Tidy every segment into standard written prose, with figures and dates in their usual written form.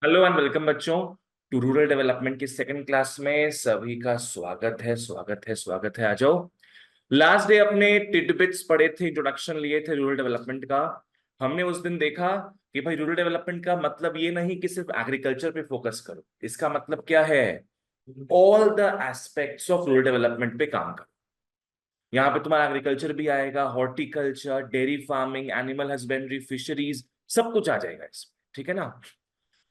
Hello and welcome बच्चों to rural development की second class में सभी का स्वागत है आ जाओ। लास्ट डे अपने टिडबिट्स पढ़े थे, इंट्रोडक्शन लिए थे रूरल डेवलपमेंट का। हमने उस दिन देखा कि भाई रूरल डेवलपमेंट का मतलब ये नहीं कि सिर्फ एग्रीकल्चर पे फोकस करो। इसका मतलब क्या है? All the aspects of rural development पे काम करो। यहाँ पे तुम्हारा एग्रीकल्चर भी आएगा, horticulture, dairy farming, animal husbandry, fisheries, सब कुछ आ जाएगा इसमें। ठीक है ना?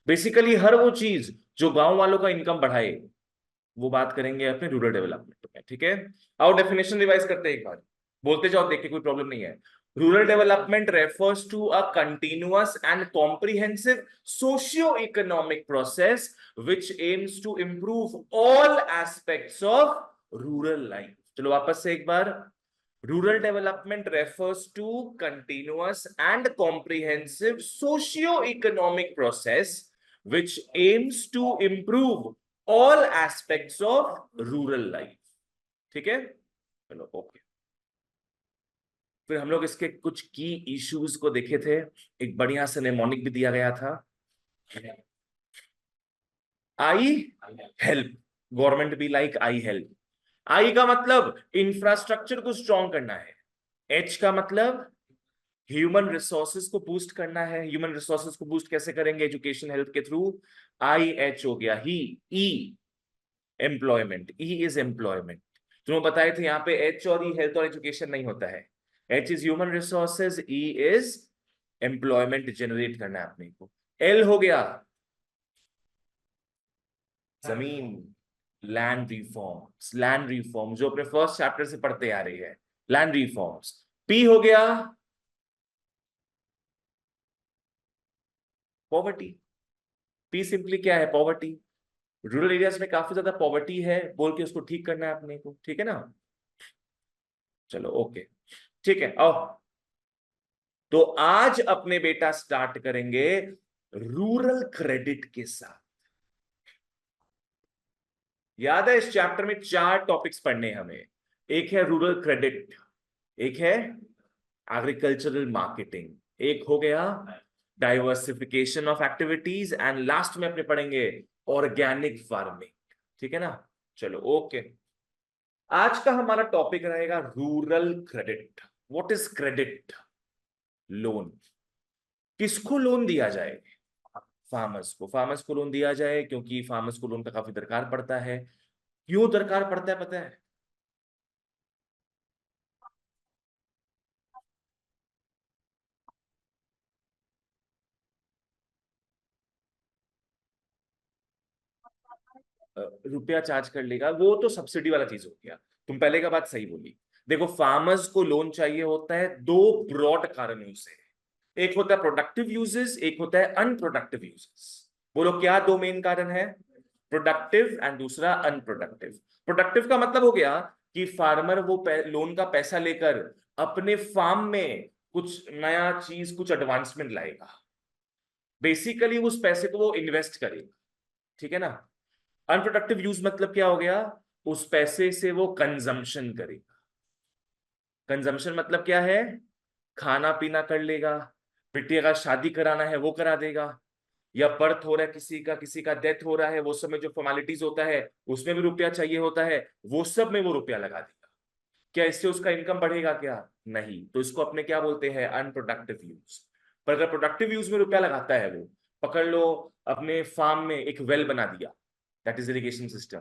बेसिकली हर वो चीज जो गांव वालों का इनकम बढ़ाए, वो बात करेंगे अपने रूरल डेवलपमेंट में। ठीक है? आओ डेफिनेशन रिवाइज करते हैं एक बार। बोलते जाओ, देख के कोई प्रॉब्लम नहीं है। Rural development refers to a continuous and comprehensive socio economic process which aims to improve all aspects of rural life. चलो वापस से एक बार। Rural development refers to continuous and comprehensive socio-economic process which aims to improve all aspects of rural life. ठीक है? चलो okay. फिर हम लोग इसके कुछ की इश्यूज को देखे थे। एक बढ़िया से नेमोनिक भी दिया गया था, आई हेल्प। गवर्नमेंट भी लाइक आई हेल्प। आई का मतलब इंफ्रास्ट्रक्चर को स्ट्रॉन्ग करना है। एच का मतलब ह्यूमन रिसोर्सेज को बूस्ट करना है। ह्यूमन रिसोर्सेज को बूस्ट कैसे करेंगे? एजुकेशन हेल्थ के थ्रू। आई एच हो गया ही। ई एम्प्लॉयमेंट। E is employment. तुम्हें बताए थे यहाँ पे एच और ई हेल्थ और एजुकेशन नहीं होता है। H is human resources, E is employment generate करना है अपने को। एल हो गया जमीन, लैंड रिफॉर्म्स। लैंड रिफॉर्म जो अपने फर्स्ट चैप्टर से पढ़ते आ रही है, लैंड रिफॉर्म्स। पी हो गया पॉवर्टी। पी सिंपली क्या है? पॉवर्टी। रूरल एरियाज में काफी ज्यादा पॉवर्टी है, बोल के उसको ठीक करना है अपने को। ठीक है ना? चलो ओके। ठीक है आओ। तो आज अपने बेटा स्टार्ट करेंगे रूरल क्रेडिट के साथ। याद है इस चैप्टर में चार टॉपिक्स पढ़ने हैं हमें। एक है रूरल क्रेडिट, एक है एग्रीकल्चरल मार्केटिंग, एक हो गया diversification of activities, and last में अपने पढ़ेंगे ऑर्गेनिक फार्मिंग। ठीक है ना? चलो ओके। आज का हमारा टॉपिक रहेगा rural credit. What is credit? Loan. किसको लोन दिया जाए? फार्मर्स को। फार्मर्स को लोन दिया जाए क्योंकि फार्मर्स को लोन का काफी दरकार पड़ता है। क्यों दरकार पड़ता है पता है? रुपया चार्ज कर लेगा वो तो सब्सिडी वाला चीज हो गया। तुम पहले का बात सही बोली। देखो फार्मर्स को लोन चाहिए होता है दो ब्रॉड कारणों से। एक होता है प्रोडक्टिव यूजेस, एक होता है अनप्रोडक्टिव यूजेस। बोलो क्या दो मेन कारण है? प्रोडक्टिव एंड दूसरा अनप्रोडक्टिव। प्रोडक्टिव का मतलब हो गया कि फार्मर वो लोन का पैसा लेकर अपने फार्म में कुछ नया चीज, कुछ एडवांसमेंट लाएगा। बेसिकली उस पैसे को वो इन्वेस्ट करेगा। ठीक है ना? अनप्रोडक्टिव यूज मतलब क्या हो गया? उस पैसे से वो कंजम्पशन करेगा। कंजम्पशन मतलब क्या है? खाना पीना कर लेगा, बिटिया का शादी कराना है वो करा देगा, या बर्थ हो रहा है किसी का, किसी का डेथ हो रहा है, वो सब में जो फॉर्मेलिटीज होता है उसमें भी रुपया चाहिए होता है, वो सब में वो रुपया लगा देगा। क्या इससे उसका इनकम बढ़ेगा क्या? नहीं। तो इसको अपने क्या बोलते हैं? Unproductive use. पर अगर प्रोडक्टिव यूज में रुपया लगाता है वो, पकड़ लो अपने फार्म में एक वेल बना दिया, that is irrigation system,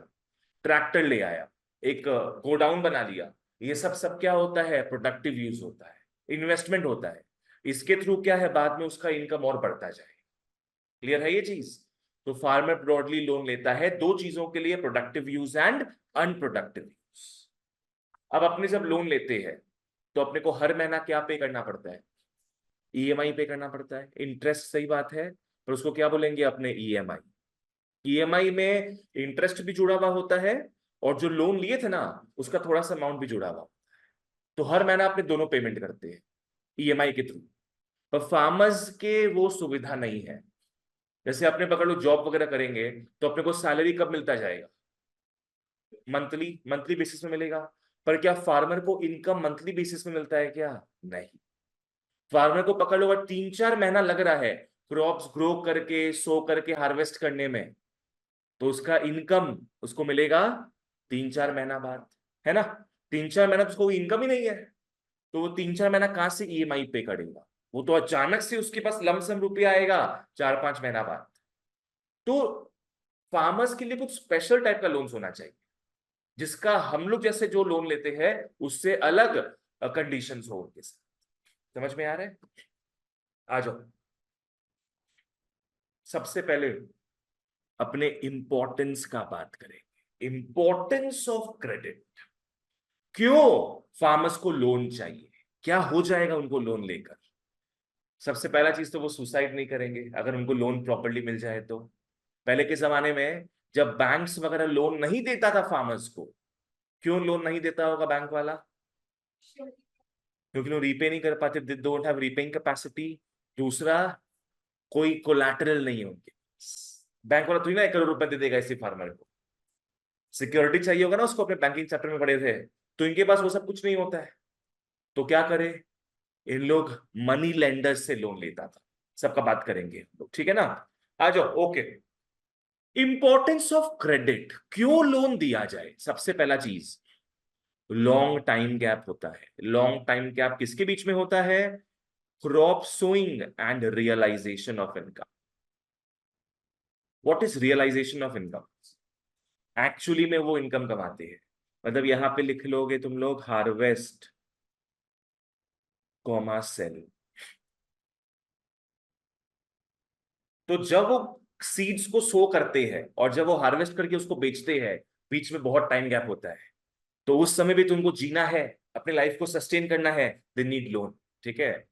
tractor ले आया, एक गोडाउन बना लिया, ये सब सब क्या होता है? प्रोडक्टिव यूज होता है, इन्वेस्टमेंट होता है। इसके थ्रू क्या है? बाद में उसका इनकम और बढ़ता जाए। क्लियर है ये चीज? तो फार्मर ब्रॉडली लोन लेता है दो चीजों के लिए, productive use and unproductive use. अब अपने जब लोन लेते हैं तो अपने को हर महीना क्या पे करना पड़ता है? ईएमआई पे करना पड़ता है। इंटरेस्ट सही बात है, पर उसको क्या बोलेंगे अपने? ईएमआई। ईएमआई में इंटरेस्ट भी जुड़ा हुआ होता है और जो लोन लिए थे ना उसका थोड़ा सा अमाउंट भी जुड़ा हुआ। तो हर महीना अपने दोनों पेमेंट करते हैं ईएमआई के थ्रू। पर फार्मर्स के वो सुविधा नहीं है। जैसे अपने पकड़ लो जॉब वगैरह करेंगे तो अपने को सैलरी कब मिलता जाएगा? मंथली। मंथली बेसिस में मिलेगा। पर क्या फार्मर को इनकम मंथली बेसिस में मिलता है क्या? नहीं। फार्मर को पकड़ लो अगर 3-4 महीना लग रहा है क्रॉप्स ग्रो करके, सो करके, हार्वेस्ट करने में, तो उसका इनकम उसको मिलेगा 3-4 महीना बाद, है ना। 3-4 महीना तो उसको इनकम ही नहीं है, तो वो 3-4 महीना कहां से ईएमआई पे करेगा? वो तो अचानक से उसके पास लमसम रुपया आएगा 4-5 महीना बाद। तो फार्मर्स के लिए कुछ स्पेशल टाइप का लोन होना चाहिए, जिसका हम लोग जैसे जो लोन लेते हैं उससे अलग कंडीशंस हो उनके साथ। समझ में आ रहा है? आ जाओ। सबसे पहले अपने इंपॉर्टेंस का बात करेंगे, इंपॉर्टेंस ऑफ क्रेडिट। क्यों फार्मर्स को लोन चाहिए, क्या हो जाएगा उनको लोन लेकर? सबसे पहला चीज तो वो सुसाइड नहीं करेंगे अगर उनको लोन प्रॉपर्ली मिल जाए तो। पहले के जमाने में जब बैंक्स वगैरह लोन नहीं देता था फार्मर्स को, क्यों लोन नहीं देता होगा बैंक वाला? क्योंकि लोग रीपे नहीं कर पाते, they don't have repaying capacity. दूसरा, कोई कोलैटरल नहीं है उनके पास। बैंक वाला तो ही ना 1 करोड़ रुपए दे देगा इसी फार्मर को, सिक्योरिटी चाहिए होगा ना उसको, अपने बैंकिंग सेक्टर में पड़े थे। तो इनके पास वो सब कुछ नहीं होता है, तो क्या करे? इन लोग मनी लेंडर से लोन लेता था। सबका बात करेंगे हम लोग, ठीक है ना। आ जाओ। ओके, इंपॉर्टेंस ऑफ क्रेडिट, क्यों लोन दिया जाए? सबसे पहला चीज, लॉन्ग टाइम गैप होता है। लॉन्ग टाइम गैप किसके बीच में होता है? Crop sowing and realisation of income. What is realisation of income? Actually में वो इनकम कमाते हैं, मतलब यहां पे लिख लोगे तुम लोग, हार्वेस्ट कॉमा सेल। तो जब वो सीड्स को सो करते हैं और जब वो हार्वेस्ट करके उसको बेचते हैं, बीच में बहुत टाइम गैप होता है। तो उस समय भी तुमको जीना है, अपने लाइफ को सस्टेन करना है, दे नीड लोन। ठीक है,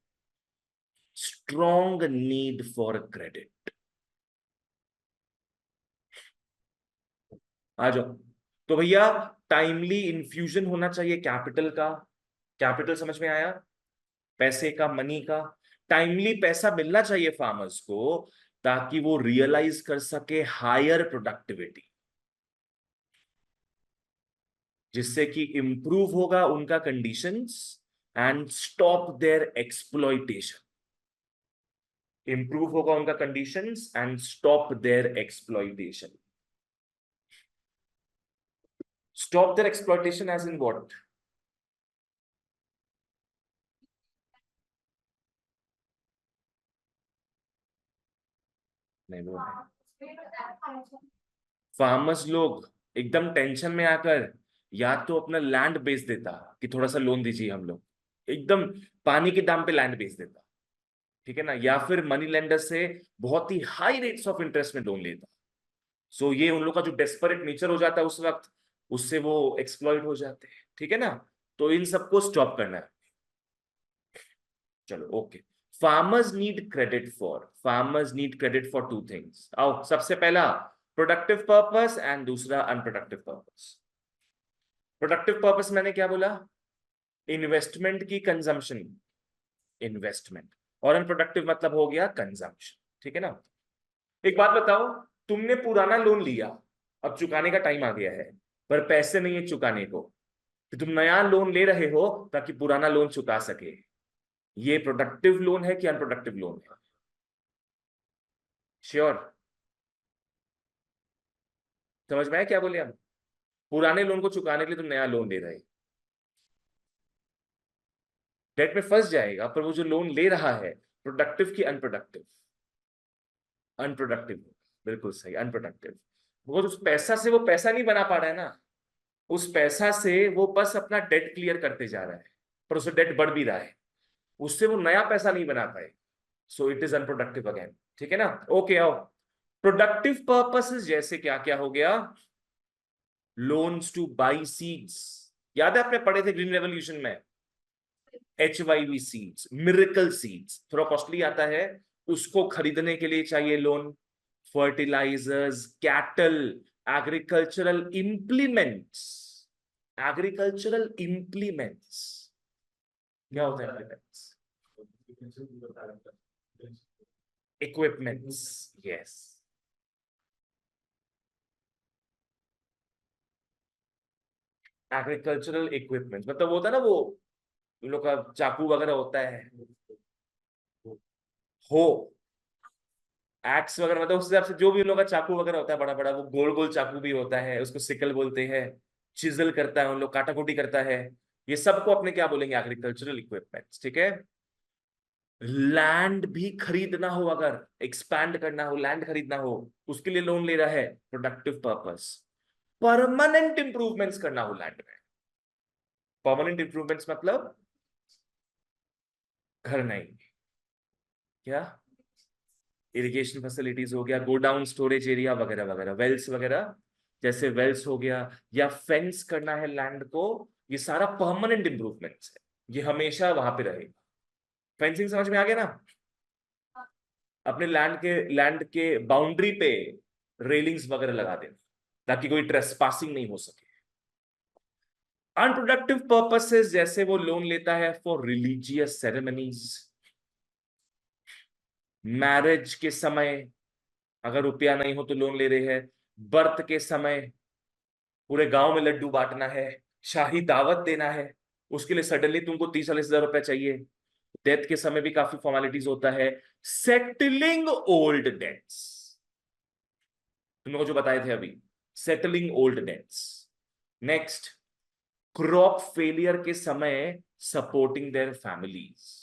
स्ट्रॉन्ग नीड फॉर क्रेडिट। आ जाओ। तो भैया, टाइमली इन्फ्यूजन होना चाहिए कैपिटल का। कैपिटल समझ में आया? पैसे का, मनी का। टाइमली पैसा मिलना चाहिए फार्मर्स को, ताकि वो रियलाइज कर सके हायर प्रोडक्टिविटी, जिससे कि इंप्रूव होगा उनका conditions and stop their exploitation. Improve होगा उनका conditions and stop their exploitation. Stop their exploitation as in what? नहीं, वो फार्मर्स लोग एकदम टेंशन में आकर या तो अपना लैंड बेच देता कि थोड़ा सा लोन दीजिए हम लोग, एकदम पानी के दाम पे लैंड बेच देता, ठीक है ना, या फिर मनी लेंडर से बहुत ही हाई रेट्स ऑफ इंटरेस्ट में लोन लेता। सो ये उन लोग का जो डेस्परेट नेचर हो जाता है उस वक्त, उससे वो एक्सप्लॉइट हो जाते हैं, ठीक है ना। तो इन सबको स्टॉप करना है। चलो okay. Farmers need credit for two things. आओ, सबसे पहला प्रोडक्टिव पर्पस एंड दूसरा अनप्रोडक्टिव पर्पस। प्रोडक्टिव पर्पस मैंने क्या बोला? इन्वेस्टमेंट की कंजम्पशन, इन्वेस्टमेंट। और अनप्रोडक्टिव मतलब हो गया कंजम्पशन, ठीक है ना। एक बात बताओ, तुमने पुराना लोन लिया, अब चुकाने का टाइम आ गया है, पर पैसे नहीं है चुकाने को, तो तुम नया लोन ले रहे हो ताकि पुराना लोन चुका सके। ये प्रोडक्टिव लोन है कि अनप्रोडक्टिव लोन है? श्योर? समझ में आया क्या बोले हम? पुराने लोन को चुकाने के लिए तुम नया लोन ले रहे, डेट में फंस जाएगा, पर वो जो लोन ले रहा है प्रोडक्टिव की अनप्रोडक्टिव? अनप्रोडक्टिव। बिल्कुल सही, अनप्रोडक्टिव। बिकॉज उस पैसा से वो पैसा नहीं बना पा रहा है ना, उस पैसा से वो बस अपना डेट क्लियर करते जा रहा है, पर उससे डेट बढ़ भी रहा है, उससे वो नया पैसा नहीं बना पाए। So it is unproductive again, ठीक है ना। ओके आओ, प्रोडक्टिव पर्पसेस जैसे क्या क्या हो गया? लोन्स टू बाई सीड्स, याद है आपने पढ़े थे ग्रीन रेवोल्यूशन में? HYV सीड्स, मिरेकल सीड्स, थोड़ा कॉस्टली आता है, उसको खरीदने के लिए चाहिए loan. Fertilisers, cattle, agricultural implements. Agricultural implements क्या होता है? Implements, equipments, yes. Agricultural equipments मतलब वो होता है ना, वो उन लोग का चाकू वगैरह होता है, हो, एक्स वगैरह मतलब उस हिसाब से जो भी उन लोगों का चाकू वगैरह होता है बड़ा बड़ा, वो गोल गोल चाकू भी होता है, उसको सिकल बोलते हैं। चिजल करता है उन लोग, काटाकुटी करता है। ये सबको अपने क्या बोलेंगे, एग्रीकल्चरल इक्विपमेंट्स, ठीक है। लैंड भी खरीदना हो, अगर एक्सपैंड करना हो, लैंड खरीदना हो, उसके लिए लोन ले रहा है, प्रोडक्टिव पर्पस। परमानेंट इंप्रूवमेंट्स करना हो लैंड में, परमानेंट इंप्रूवमेंट्स मतलब घर नहीं, क्या इरिगेशन फैसिलिटीज हो गया, गोडाउन स्टोरेज एरिया वगैरह वगैरह, वेल्स वगैरह, जैसे वेल्स हो गया, या फेंस करना है लैंड को, ये सारा परमानेंट इंप्रूवमेंट्स है, ये हमेशा वहां पे रहेगा। फेंसिंग समझ में आ गया ना? अपने लैंड के बाउंड्री पे रेलिंग्स वगैरह लगा देना, ताकि कोई ट्रेसपासिंग नहीं हो सके। अनप्रोडक्टिव पर्पसेस जैसे वो लोन लेता है फॉर रिलीजियस सेरेमनीज, मैरिज के समय, अगर रुपया नहीं हो तो लोन ले रहे हैं। बर्थ के समय, पूरे गांव में लड्डू बांटना है, शाही दावत देना है, उसके लिए सडनली तुमको 30-40 हजार रुपया चाहिए। डेथ के समय भी काफी फॉर्मेलिटीज होता है। सेटलिंग ओल्ड डेट्स, तुम लोगों को जो बताए थे अभी, settling old debts. Next, crop failure के समय सपोर्टिंग देयर फैमिलीज।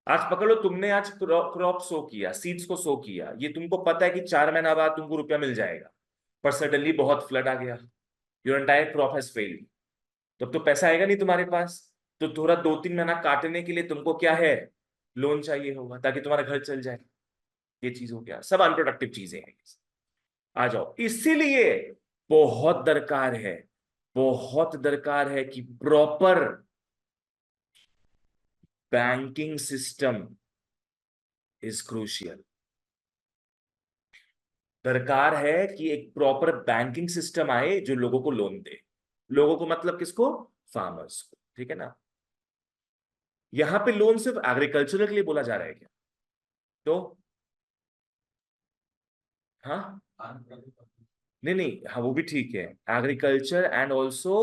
आज पकड़ लो, तुमने आज क्रॉप सो किया, सीड्स को सो किया, ये तुमको पता है कि 4 महीना बाद तुमको रुपया मिल जाएगा, पर सडनली बहुत फ्लड आ गया, your entire crop has failed, तब तो पैसा आएगा नहीं तुम्हारे पास। तो थोड़ा 2-3 महीना काटने के लिए तुमको क्या है, लोन चाहिए होगा, ताकि तुम्हारा घर चल जाए। ये चीज हो गया, सब अनप्रोडक्टिव चीजें हैं। आ जाओ, इसीलिए बहुत दरकार है, बहुत दरकार है कि proper banking system is crucial. दरकार है कि एक प्रॉपर बैंकिंग सिस्टम आए जो लोगों को लोन दे। लोगों को मतलब किसको, फार्मर्स को, ठीक है ना। यहां पे लोन सिर्फ एग्रीकल्चर के लिए बोला जा रहा है क्या? तो हाँ, नहीं नहीं, हाँ वो भी ठीक है, agriculture and also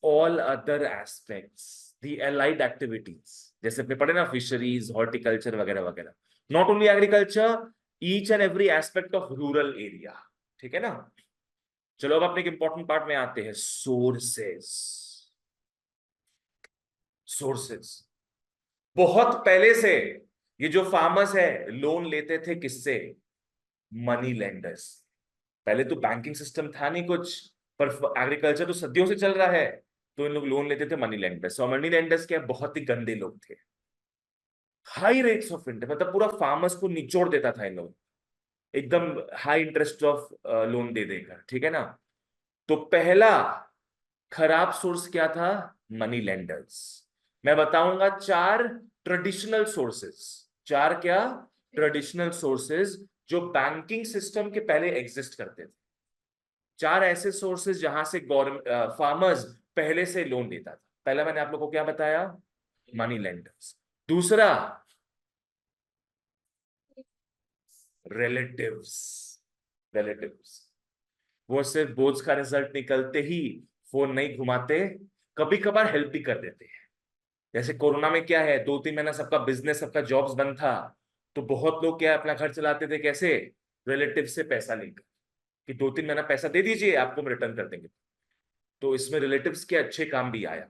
all other aspects, the allied activities, जैसे अपने पढ़े ना, फिशरीज, हॉर्टिकल्चर वगैरह वगैरह। Not only agriculture, each and every aspect of rural area, ठीक है ना। चलो अब अपने एक इंपॉर्टेंट पार्ट में आते हैं, सोर्सेस। सोर्सेस, बहुत पहले से ये जो फार्मर्स है लोन लेते थे किससे, मनी लेंडर्स। पहले तो बैंकिंग सिस्टम था नहीं कुछ, पर एग्रीकल्चर तो सदियों से चल रहा है, तो इन लोग लोन लेते थे मनी लेंडर्स। और मनी लेंडर्स क्या, बहुत ही गंदे लोग थे, हाई रेट्स ऑफ इंटरेस्ट, मतलब पूरा फार्मर्स को निचोड़ देता था इन लोग, एकदम हाई इंटरेस्ट ऑफ लोन दे देगा, ठीक है ना। तो पहला खराब सोर्स क्या था, मनी लेंडर्स। मैं बताऊंगा 4 ट्रेडिशनल सोर्सेस, 4 क्या, ट्रेडिशनल सोर्सेस जो बैंकिंग सिस्टम के पहले एग्जिस्ट करते थे। 4 ऐसे सोर्सेस जहां से गवर्नमेंट फार्मर्स पहले से लोन लेता था। पहला मैंने आप लोगों को क्या बताया, मनी लेंडर्स। दूसरा, रिलेटिव्स। रिलेटिव्स, वो सिर्फ बोर्ड्स का रिजल्ट निकलते ही फोन नहीं घुमाते, कभी कभार हेल्प भी कर देते हैं। जैसे कोरोना में क्या है, 2-3 महीना सबका बिजनेस, सबका जॉब्स बंद था, तो बहुत लोग क्या अपना घर चलाते थे, कैसे, रिलेटिव से पैसा लेकर, कि 2-3 महीना पैसा दे दीजिए, आपको हम रिटर्न कर देंगे। तो इसमें रिलेटिव्स के अच्छे काम भी आया।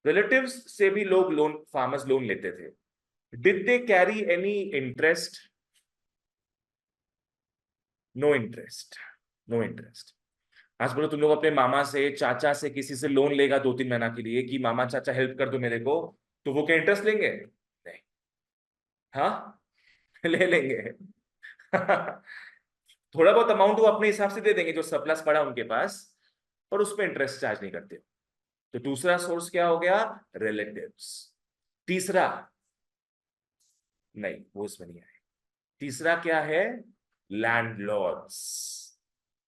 रिलेटिव्स से भी लोग लोन, फार्मर्स लोन लेते थे। Did they carry any interest? No interest, no interest. आज बोलो तुम लोग अपने मामा से, चाचा से, किसी से लोन लेगा 2-3 महीना के लिए कि मामा चाचा हेल्प कर दो मेरे को, तो वो क्या इंटरेस्ट लेंगे? नहीं। हाँ, ले लेंगे। थोड़ा बहुत अमाउंट वो अपने हिसाब से दे देंगे जो सरप्लस पड़ा उनके पास, पर उस पर इंटरेस्ट चार्ज नहीं करते। तो दूसरा सोर्स क्या हो गया, रिलेटिव्स। तीसरा, नहीं वो इसमें नहीं है। तीसरा क्या है, लैंडलॉर्ड्स।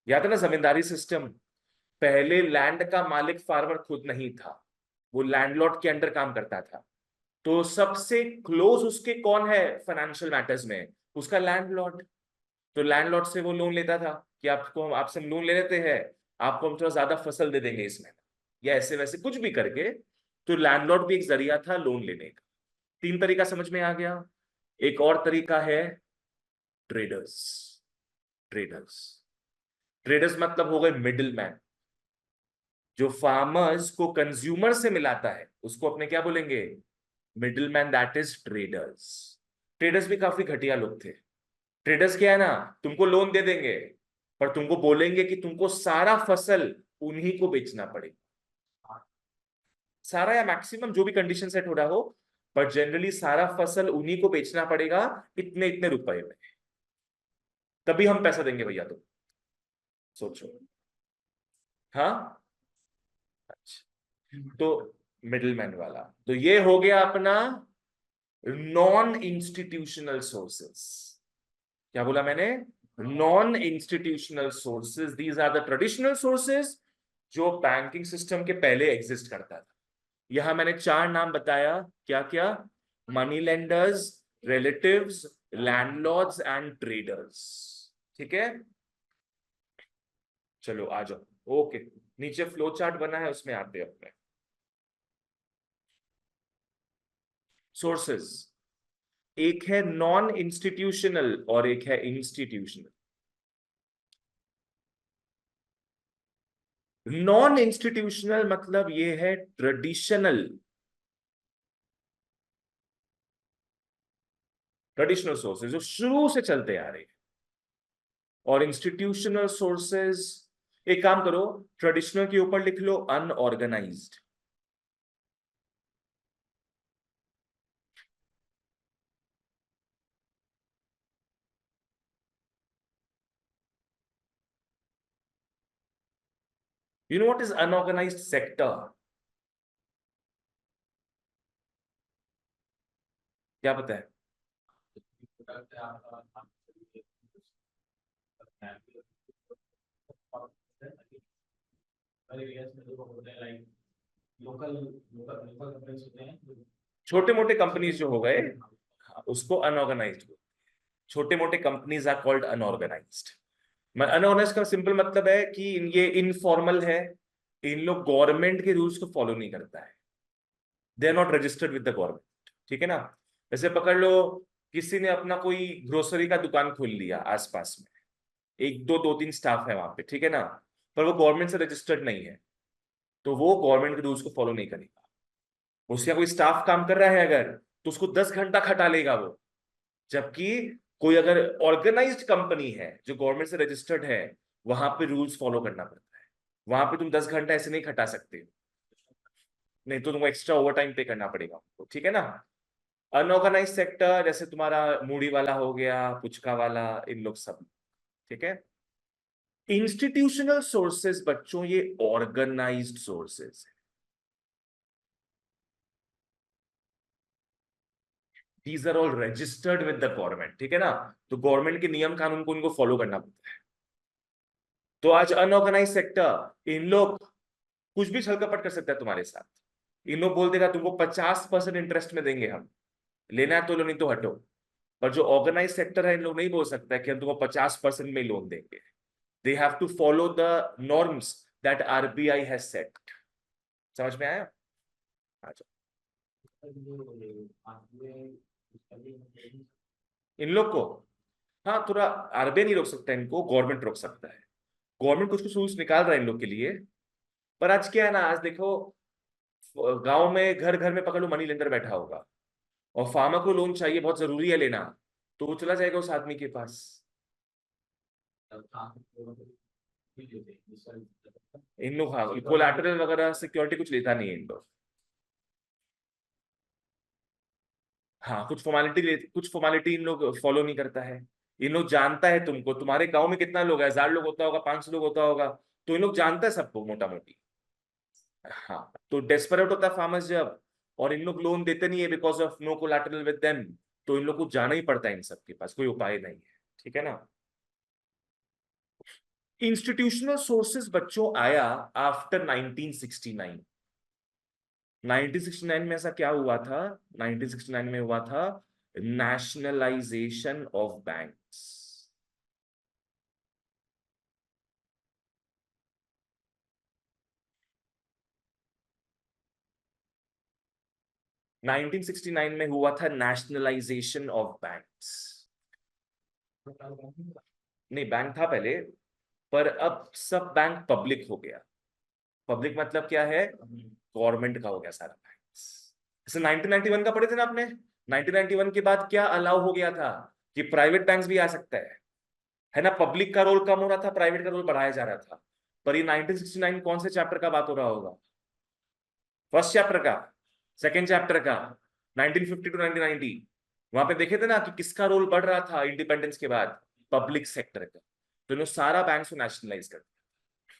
याद है ना जमींदारी सिस्टम, पहले लैंड का मालिक फार्मर खुद नहीं था, वो लैंडलॉर्ड के अंडर काम करता था। तो सबसे क्लोज उसके कौन है फाइनेंशियल मैटर्स में, उसका लैंडलॉर्ड। तो लैंडलॉर्ड से वो लोन लेता था कि आपसे हम लोन ले लेते हैं, आपको हम थोड़ा ज्यादा फसल दे देंगे इसमें, या ऐसे वैसे कुछ भी करके। तो लैंडलॉर्ड भी एक जरिया था लोन लेने का। तीन तरीका समझ में आ गया। एक और तरीका है ट्रेडर्स। ट्रेडर्स ट्रेडर्स मतलब हो गए मिडिल मैन, जो फार्मर्स को कंज्यूमर से मिलाता है उसको अपने क्या बोलेंगे, middle man, that is traders. Traders भी काफी घटिया लोग थे। ट्रेडर्स क्या है ना, तुमको लोन दे देंगे पर तुमको बोलेंगे कि तुमको सारा फसल उन्हीं को बेचना पड़ेगा, सारा या मैक्सिमम जो भी कंडीशन सेट हो रहा हो, पर जनरली सारा फसल उन्हीं को बेचना पड़ेगा इतने इतने रुपए में, तभी हम पैसा देंगे भैया। तुम सोचो। हाँ, अच्छा, तो मिडिल मैन वाला तो ये हो गया अपना नॉन इंस्टीट्यूशनल सोर्सेस। क्या बोला मैंने, non institutional sources, these are the traditional sources जो बैंकिंग सिस्टम के पहले एग्जिस्ट करता था। यहां मैंने चार नाम बताया, क्या क्या, money lenders, relatives, landlords and traders. ठीक है, चलो आ जाओ। ओके, नीचे फ्लो चार्ट बना है उसमें आते हैं अपने सोर्सेज। एक है नॉन इंस्टीट्यूशनल और एक है इंस्टीट्यूशनल। नॉन इंस्टीट्यूशनल मतलब ये है ट्रेडिशनल, ट्रेडिशनल सोर्सेज जो शुरू से चलते आ रहे हैं। और इंस्टीट्यूशनल सोर्सेज, एक काम करो, ट्रेडिशनल के ऊपर लिख लो unorganised. You know what is unorganised sector? क्या पता है? छोटे मोटे कंपनीज जो हो गए, उसको अनऑर्गेनाइज्ड। छोटे मोटे companies are called unorganised. Unorganised का सिंपल मतलब है कि ये इनफॉर्मल है, इन लोग गवर्नमेंट के रूल्स को फॉलो नहीं करता है, they are not registered with the government. ठीक है ना, जैसे पकड़ लो, किसी ने अपना कोई ग्रोसरी का दुकान खोल लिया आसपास में, एक दो दो तीन स्टाफ है वहां पे, ठीक है ना, पर वो गवर्नमेंट से रजिस्टर्ड नहीं है, तो वो गवर्नमेंट के रूल्स को फॉलो नहीं करेगा। उसका कोई स्टाफ काम कर रहा है अगर, तो उसको 10 घंटा खटा लेगा वो। जबकि कोई अगर ऑर्गेनाइज्ड कंपनी है जो गवर्नमेंट से रजिस्टर्ड है, वहां पे रूल्स फॉलो करना पड़ता है, वहां पे तुम 10 घंटा ऐसे नहीं खटा सकते, नहीं तो तुमको एक्स्ट्रा ओवर टाइम पे करना पड़ेगा उनको, ठीक है ना। अनऑर्गेनाइज सेक्टर जैसे तुम्हारा मूडी वाला हो गया, पुचका वाला, इन लोग सब। ठीक है, इंस्टीट्यूशनल सोर्सेज बच्चों ये ऑर्गेनाइज्ड सोर्सेज है। These are all registered with the government, ठीक है ना, तो गवर्नमेंट के नियम कानून को इनको फॉलो करना पड़ता है। तो आज अनऑर्गेनाइज सेक्टर, इन लोग कुछ भी छल कपट कर सकता है तुम्हारे साथ। इन लोग बोल देगा तुमको 50% इंटरेस्ट में देंगे हम, लेना है तो लो नहीं तो हटो। पर जो ऑर्गेनाइज सेक्टर है, इन लोग नहीं बोल सकता है कि हम तुमको 50% में लोन देंगे। They have to follow the norms that RBI has set. समझ में आया? अच्छा, इन लोग को, हाँ थोड़ा, आरबीआई नहीं रोक सकता इनको, गवर्नमेंट रोक सकता है। गवर्नमेंट कुछ कुछ रूल्स निकाल रहा है इन लोग के लिए। पर आज क्या है ना, आज देखो, गांव में घर घर में पकड़ लो मनी लेंडर बैठा होगा, और फार्मर को लोन चाहिए, बहुत जरूरी है लेना, तो वो चला जाएगा उस आदमी के पास। इन लोग, हाँ, कोलैटरल वगैरह सिक्योरिटी कुछ लेता नहीं है इन लोग। हाँ, कुछ फॉर्मेलिटी इन लोग फॉलो नहीं करता है। इन लोग जानता है तुमको, तुम्हारे गांव में कितना लोग है, 1000 लोग होता होगा, 500 लोग होता होगा, तो इन लोग जानता है सबको मोटा मोटी। हाँ, तो डेस्परेट होता है फार्मर्स जब, और इन लोग लोन देते नहीं है because of no collateral with them, तो इन लोग को जाना ही पड़ता है, इन सब के पास कोई उपाय नहीं है। ठीक है ना। इंस्टीट्यूशनल सोर्सेज बच्चों आया आफ्टर 1969। 1969 में ऐसा क्या हुआ था, 1969 में हुआ था नेशनलाइजेशन ऑफ बैंक्स। 1969 में हुआ था नेशनलाइजेशन ऑफ बैंक्स। नहीं, बैंक था पहले, पर अब सब बैंक पब्लिक हो गया। पब्लिक मतलब क्या है, गवर्नमेंट का हो गया सारा बैंक। जैसे 1991 का पढ़े थे ना आपने, 1991 के बाद क्या अलाउ हो गया था कि प्राइवेट बैंक्स भी आ सकता है ना। पब्लिक का रोल कम हो रहा था, प्राइवेट का रोल बढ़ाया जा रहा था। पर ये 1969 कौन से चैप्टर का बात हो रहा होगा, फर्स्ट चैप्टर का, सेकेंड चैप्टर का, 1950 टू 1990। वहां पे देखे थे ना कि किसका रोल बढ़ रहा था इंडिपेंडेंस के बाद, पब्लिक सेक्टर का। तो इन्होंने सारा बैंक को नेशनलाइज कर दिया।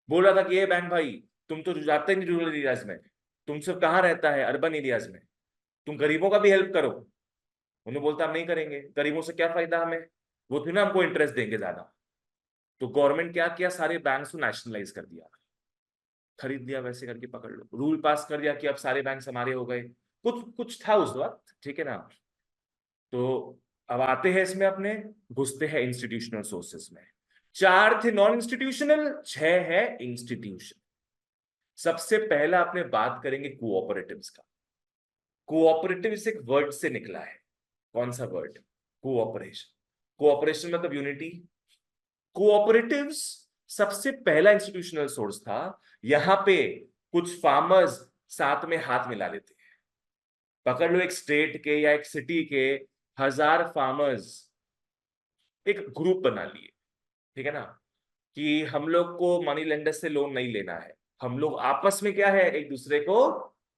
बोल रहा था कि ये बैंक भाई, तुम तो जाते नहीं रूरल एरियाज में, तुम सब कहाँ रहता है अर्बन एरियाज में, तुम गरीबों का भी हेल्प करो। उन्होंने बोलता हम नहीं करेंगे, गरीबों से क्या फायदा हमें, वो फिर ना हमको इंटरेस्ट देंगे ज्यादा। तो गवर्नमेंट क्या किया, सारे बैंक्स को नेशनलाइज कर दिया, खरीद लिया वैसे करके, पकड़ लो, रूल पास कर दिया कि अब सारे बैंक हमारे हो गए। कुछ कुछ था उस वक्त, ठीक है ना। तो अब आते हैं इसमें अपने, घुसते हैं इंस्टीट्यूशनल सोर्सेस में। 4 थे नॉन इंस्टीट्यूशनल, 6 है इंस्टीट्यूशन। सबसे पहला अपने बात करेंगे कोऑपरेटिव्स का। कोऑपरेटिव एक वर्ड से निकला है, कौन सा वर्ड, कोऑपरेशन। कोऑपरेशन मतलब यूनिटी। कोऑपरेटिव्स सबसे पहला इंस्टीट्यूशनल सोर्स था। यहां पे कुछ फार्मर्स साथ में हाथ मिला लेते हैं। पकड़ लो एक स्टेट के या एक सिटी के 1000 फार्मर्स एक ग्रुप बना लिए, ठीक है ना, कि हम लोग को मनी लेंडर से लोन नहीं लेना है, हम लोग आपस में क्या है एक दूसरे को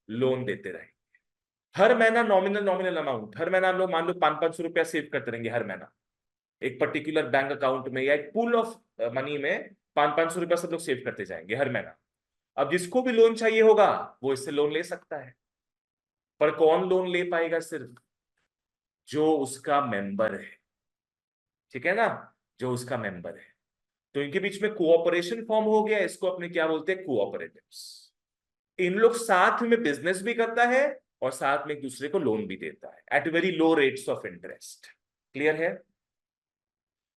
लोन देते रहे। हर महीना नॉमिनल नॉमिनल अमाउंट, हर महीना हम लोग मान लो 500-500 रुपया सेव करते रहेंगे हर महीना, एक पर्टिकुलर बैंक अकाउंट में या एक पूल ऑफ मनी में 500-500 रुपया सब लोग सेव करते जाएंगे हर महीना। अब जिसको भी लोन चाहिए होगा वो इससे लोन ले सकता है, पर कौन लोन ले पाएगा, सिर्फ जो उसका मेंबर है, ठीक है ना, जो उसका मेंबर है। तो इनके बीच में कोऑपरेशन फॉर्म हो गया, इसको अपने क्या बोलते हैं, कोऑपरेटिव्स। इन लोग साथ में बिजनेस भी करता है और साथ में एक दूसरे को लोन भी देता है at very low rates of interest. Clear है।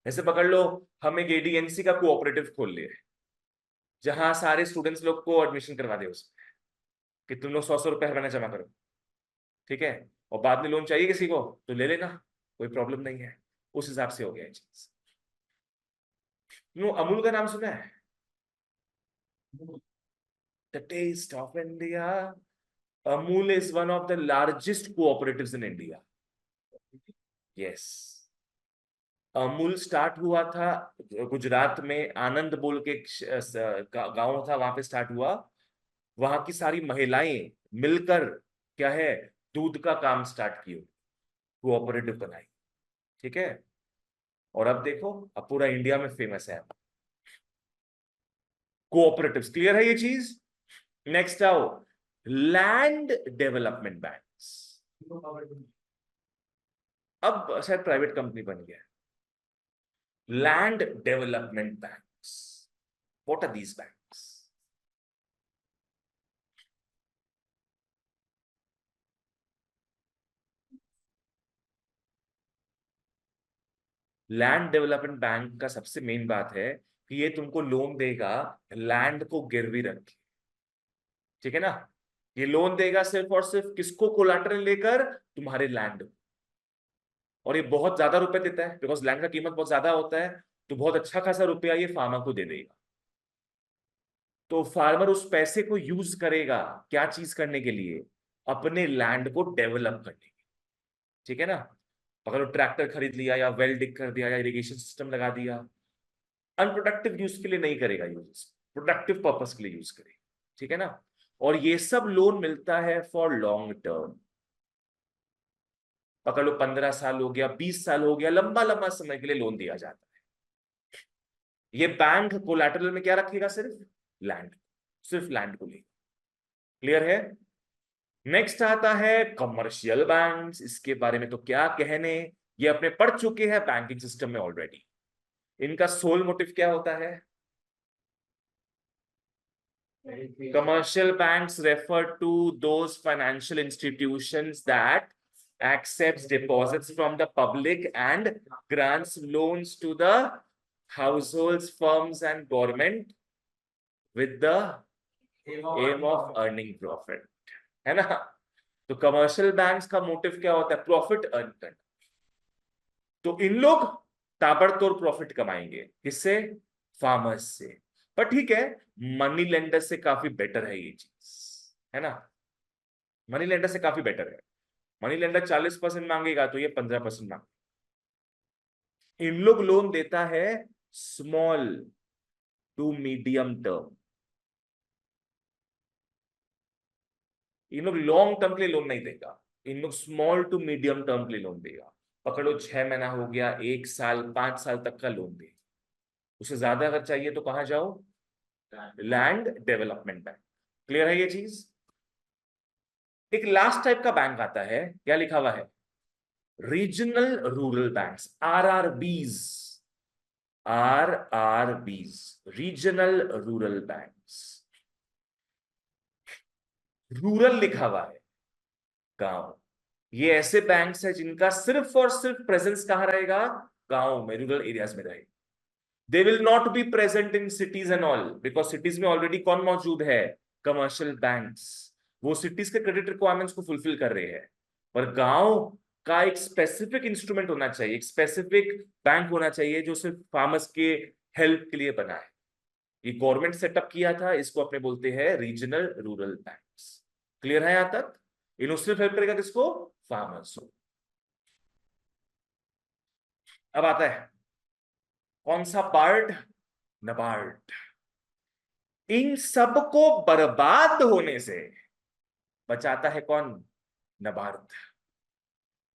ऐसे पकड़ लो, हम एक एडीएनसी का कोऑपरेटिव खोल लिए, जहां सारे स्टूडेंट्स लोग को एडमिशन करवा दे उसमें, कि तुम लोग 100-100 रुपए हर महीना जमा करो, ठीक है, और बाद में लोन चाहिए किसी को तो ले लेना, कोई प्रॉब्लम नहीं है। उस हिसाब से हो गया चीज। अमूल का नाम सुना है, the taste of India. Amul is one of the largest cooperatives in India. Yes, Amul start हुआ था गुजरात में, आनंद बोल के गांव था, वहां पे स्टार्ट हुआ। वहां की सारी महिलाएं मिलकर क्या है, दूध का काम स्टार्ट किया, कोऑपरेटिव बनाई, ठीक है। और अब देखो, अब पूरा इंडिया में फेमस है कोऑपरेटिव्स। क्लियर है ये चीज। नेक्स्ट आओ, लैंड डेवलपमेंट बैंक्स। अब शायद प्राइवेट कंपनी बन गया, land development banks. What are these banks. Land development bank का सबसे मेन बात है कि ये तुमको लोन देगा लैंड को गिरवी रख के, ठीक है ना। ये लोन देगा सिर्फ और सिर्फ किसको, कोलैटरल लेकर, तुम्हारे लैंड। और ये बहुत ज्यादा रुपए देता है, बिकॉज लैंड का कीमत बहुत ज्यादा होता है, तो बहुत अच्छा खासा रुपया ये फार्मर को दे देगा। तो फार्मर उस पैसे को यूज करेगा क्या चीज करने के लिए, अपने लैंड को डेवलप करने के लिए, ठीक है ना। अगर वो ट्रैक्टर खरीद लिया या वेल डिग कर दिया या इरिगेशन सिस्टम लगा दिया, अनप्रोडक्टिव यूज के लिए नहीं करेगा यूज, प्रोडक्टिव पर्पस के लिए यूज करेगा, ठीक है ना। और ये सब लोन मिलता है फॉर लॉन्ग टर्म। पकड़ लो 15 साल हो गया, 20 साल हो गया, लंबा लंबा समय के लिए लोन दिया जाता है। ये बैंक कोलैटरल में क्या रखेगा, सिर्फ लैंड, सिर्फ लैंड को लेगा। क्लियर है। नेक्स्ट आता है कमर्शियल बैंक्स। इसके बारे में तो क्या कहने, ये अपने पढ़ चुके हैं बैंकिंग सिस्टम में ऑलरेडी। इनका सोल मोटिव क्या होता है, commercial banks refer to those financial institutions that accepts deposits from the public and grants loans to the households, firms and government with the aim of earning profit, है ना। तो commercial banks का motive क्या होता है? Profit earn करना। तो इन लोग ताबड़तोड़ प्रॉफिट कमाएंगे, किससे? फार्मर्स से। पर ठीक है, मनी लेंडर से काफी बेटर है ये चीज, है ना? मनी लेंडर से काफी बेटर है। मनी लेंडर 40% मांगेगा तो ये 15% मांगेगा। इन लोग लोन देता है स्मॉल टू मीडियम टर्म। इन लोग लॉन्ग टर्म के लिए लोन नहीं देगा, इन लोग स्मॉल टू मीडियम टर्म के लिए लोन देगा। पकड़ो 6 महीना हो गया, 1 साल, 5 साल तक का लोन दे। उससे ज्यादा अगर चाहिए तो कहां जाओ? Land development bank. क्लियर है ये चीज? एक लास्ट टाइप का बैंक आता है, क्या लिखा हुआ है? Regional rural banks, RRBs. RRBs, regional rural banks. Rural लिखा हुआ है, गांव। ये ऐसे बैंक्स है जिनका सिर्फ और सिर्फ प्रेजेंस कहां रहेगा? गांव में, रूरल एरियाज में रहेगा। They will not be present in cities and all, because cities में ऑलरेडी कौन मौजूद है? Commercial banks. वो सिटीज के क्रेडिट रिक्वायरमेंट्स को फुलफिल कर रहे हैं। पर गांव का एक स्पेसिफिक इंस्ट्रूमेंट होना चाहिए, एक स्पेसिफिक बैंक होना चाहिए जो सिर्फ फार्मर्स के हेल्प के लिए बना है। ये गवर्नमेंट सेटअप किया था, इसको अपने बोलते हैं रीजनल रूरल बैंक्स। क्लियर है यहां तक? इन्हों सिर्फ हेल्प करेगा किसको? फार्मर्स को। अब आता है कौन सा पार्ट? नबार्ड। इन सबको बर्बाद होने से बचाता है कौन? नबार्ड।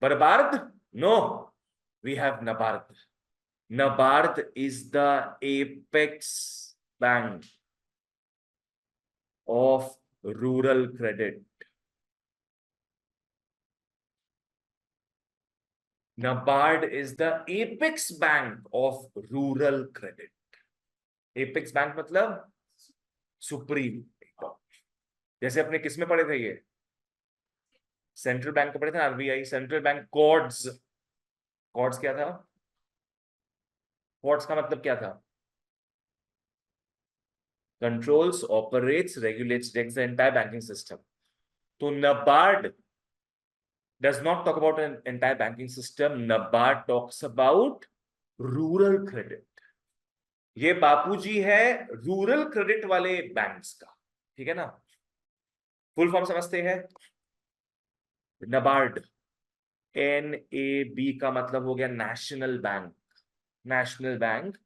बर्बाद? No, we have NABARD. NABARD is the apex bank of rural credit. NABARD is the apex bank of rural credit. Apex bank मतलब सुप्रीम। जैसे अपने किस में पढ़े थे ये? सेंट्रल बैंक को पढ़े थे, RBI central bank cords. Cords क्या था? कॉर्ड्स का मतलब क्या था? Controls, operates, regulates the entire banking system. तो NABARD does not talk about an entire banking system. NABARD talks about rural credit. ये बापूजी है रूरल क्रेडिट वाले बैंक्स का, ठीक है ना? फुल फॉर्म समझते हैं? नबार्ड, NAB का मतलब हो गया national bank. National bank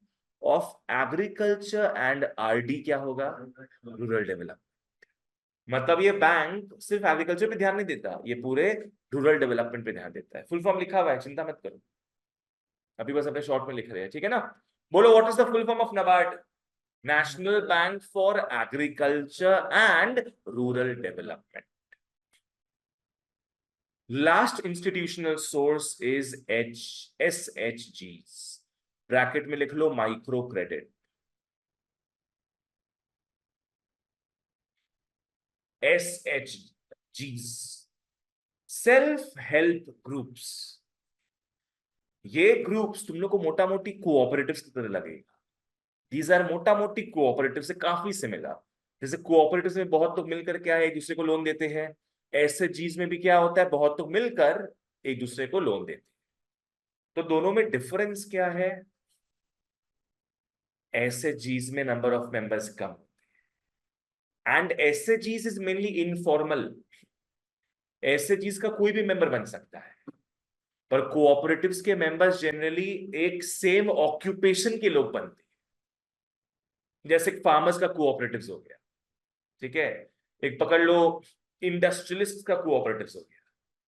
of agriculture and RD क्या होगा? Rural development. मतलब ये बैंक सिर्फ एग्रीकल्चर पे ध्यान नहीं देता, ये पूरे रूरल डेवलपमेंट पे ध्यान देता है। फुल फॉर्म लिखा हुआ है, चिंता मत करो, अभी बस अपने शॉर्ट में लिख रहे हैं, ठीक है ना? बोलो, what is the full form of NABARD? National bank for agriculture and rural development. Last institutional source is SHG, bracket में लिख लो micro credit. SHG, self help groups. ये ग्रुप्स तुम लोग को मोटा मोटी कोऑपरेटिव्स की तरह लगेगा। दीज आर मोटा मोटी कोऑपरेटिव से काफी सिमिलर। जैसे कोऑपरेटिव में बहुत लोग मिलकर क्या है, एक दूसरे को लोन देते हैं। SHGs में भी क्या होता है, बहुत लोग मिलकर एक दूसरे को लोन देते हैं। तो दोनों में डिफरेंस क्या है? SHGs में नंबर ऑफ मेंबर्स कम होते हैं, and SHGs is mainly informal. SHGs का कोई भी मेंबर बन सकता है, पर कोऑपरेटिव्स के मेंबर्स जनरली एक सेम ऑक्यूपेशन के लोग बनते हैं। जैसे फार्मर्स का कोऑपरेटिव्स हो गया, ठीक है? एक पकड़ लो इंडस्ट्रियलिस्ट का कोऑपरेटिव्स हो गया,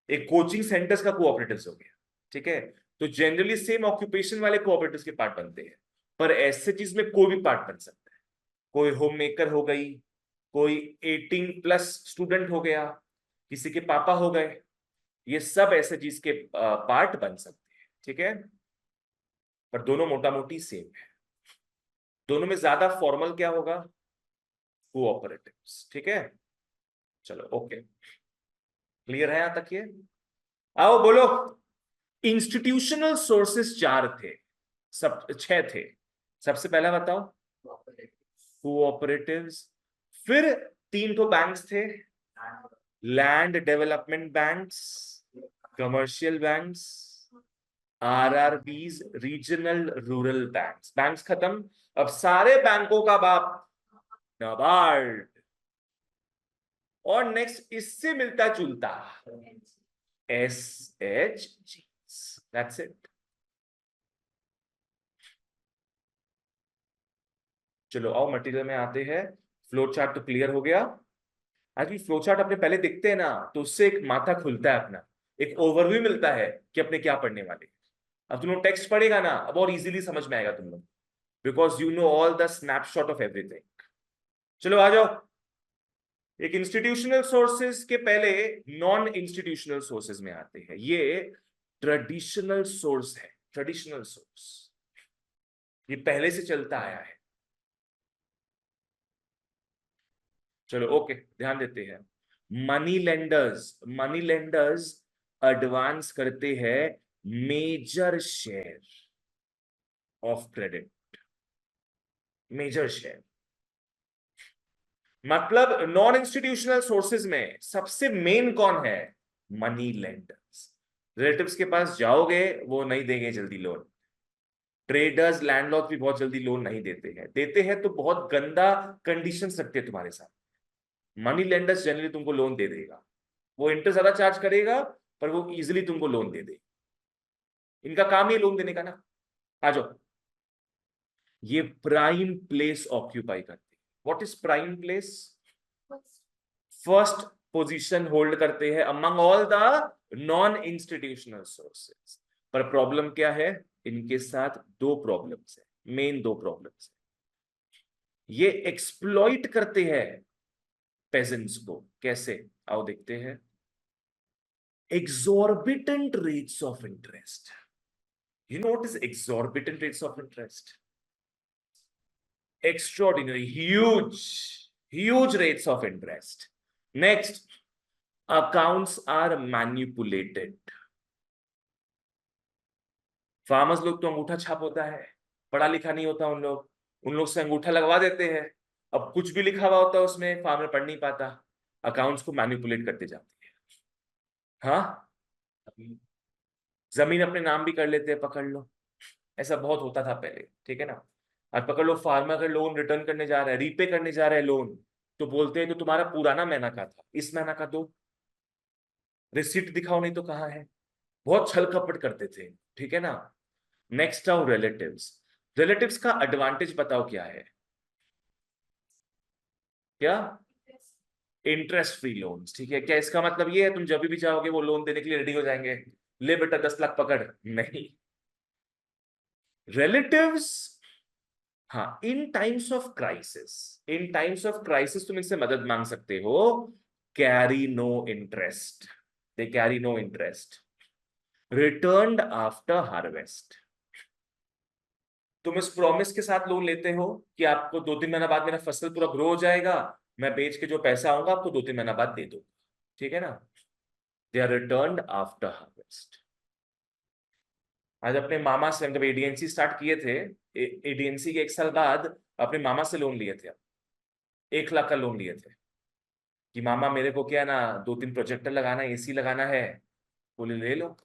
एक कोचिंग सेंटर्स का कोऑपरेटिव्स हो गया, ठीक है? तो जनरली सेम ऑक्यूपेशन वाले कोऑपरेटिव्स के पार्ट बनते हैं। पर ऐसे चीज में कोई भी पार्ट बन सकता है। कोई होम मेकर हो गई, कोई 18+ स्टूडेंट हो गया, किसी के पापा हो गए, ये सब ऐसे चीज के पार्ट बन सकते हैं, ठीक है? पर दोनों मोटा मोटी सेम है। दोनों में ज्यादा फॉर्मल क्या होगा? कोऑपरेटिव्स, ठीक है? चलो, ओके, क्लियर है यहां तक ये? आओ बोलो। इंस्टीट्यूशनल सोर्सेस 4 थे, सब 6 थे। सबसे पहला बताओ, कोऑपरेटिव्स। फिर 3 तो बैंक्स थे, land development banks, commercial banks, RRBs, regional rural banks. Banks खत्म, अब सारे बैंकों का बाप नाबार्ड। और नेक्स्ट इससे मिलता जुलता SHG। That's it. चलो आओ मटेरियल में आते हैं। फ्लो चार्ट तो क्लियर हो गया। आज भी फ्लो चार्ट अपने पहले दिखते हैं ना, तो उससे एक माथा खुलता है अपना, एक ओवरव्यू मिलता है कि अपने क्या पढ़ने वाले। अब तुम लोग टेक्स्ट पढ़ेगा ना, अब और इजीली समझ में आएगा तुम लोग, because you know all the snapshot of everything. चलो आ जाओ। एक इंस्टीट्यूशनल सोर्सेज के पहले नॉन इंस्टीट्यूशनल सोर्सेज में आते हैं। ये ट्रेडिशनल सोर्स है, ट्रेडिशनल सोर्स, ये पहले से चलता आया है। चलो ओके, ध्यान देते हैं। Money lenders, money lenders advance करते हैं major share of credit, major share. मतलब नॉन इंस्टीट्यूशनल सोर्सेज में सबसे मेन कौन है? Money lenders. रिलेटिव्स के पास जाओगे वो नहीं देंगे जल्दी लोन। ट्रेडर्स, लैंडलॉर्ड भी बहुत जल्दी लोन नहीं देते हैं, देते हैं तो बहुत गंदा कंडीशंस रखते हैं तुम्हारे साथ। मनी लेंडर्स जनरली तुमको लोन दे देगा, वो इंटरेस्ट ज्यादा चार्ज करेगा पर वो इजीली तुमको लोन दे दे। इनका काम ही लोन देने का ना। आ जाओ। ये प्राइम प्लेस ऑक्यूपाई करते हैं। What is prime place? First position hold करते हैं among all the non institutional sources. पर प्रॉब्लम क्या है? इनके साथ दो प्रॉब्लम्स है, मेन दो प्रॉब्लम्स है। ये एक्सप्लॉइट करते हैं पेजेंट्स को। कैसे? आओ देखते हैं। exorbitant rates of interest. You know what is exorbitant rates of interest? Extraordinary, huge rates of interest. Next, accounts are manipulated. Farmers लोग तो अंगूठा छाप होता है, पढ़ा लिखा नहीं होता उन लोग से अंगूठा लगवा देते हैं। अब कुछ भी लिखा हुआ होता है उसमें, फार्मर पढ़ नहीं पाता, अकाउंट्स को मैनिपुलेट करते जाते हैं। हाँ, जमीन अपने नाम भी कर लेते हैं, पकड़ लो। ऐसा बहुत होता था पहले, ठीक है ना। आज पकड़ लो, फार्मर अगर लोन रिटर्न करने जा रहा है, रीपे करने जा रहा है लोन, तो बोलते हैं तो तुम्हारा पुराना महीना का था, इस महीना का दो, रिसिप्ट दिखाओ नहीं तो कहाँ है। बहुत छल कपट करते थे, ठीक है ना। नेक्स्ट आओ रिलेटिव्स। रिलेटिव्स का एडवांटेज बताओ क्या है? क्या? इंटरेस्ट फ्री लोन्स, ठीक है। क्या इसका मतलब ये है तुम जब भी चाहोगे वो लोन देने के लिए रेडी हो जाएंगे? ले बेटा 10 लाख पकड़, नहीं। रिलेटिव्स, हाँ, in times of crisis, in times of crisis तुम इनसे मदद मांग सकते हो। Carry no interest, they carry no interest, returned after harvest. तुम इस प्रॉमिस के साथ लोन लेते हो कि आपको 2-3 महीना बाद मेरा फसल पूरा ग्रो हो जाएगा, मैं बेच के जो पैसा आऊंगा आपको 2-3 महीना बाद दे दो, ठीक है ना। They are returned after harvest. आज अपने मामा से, जब एडीएनसी स्टार्ट किए थे, एडीएनसी के 1 साल बाद अपने मामा से लोन लिए थे। 1 लाख का लोन लिए थे कि मामा मेरे को क्या ना 2-3 प्रोजेक्टर लगाना है, एसी लगाना है। बोले ले लो,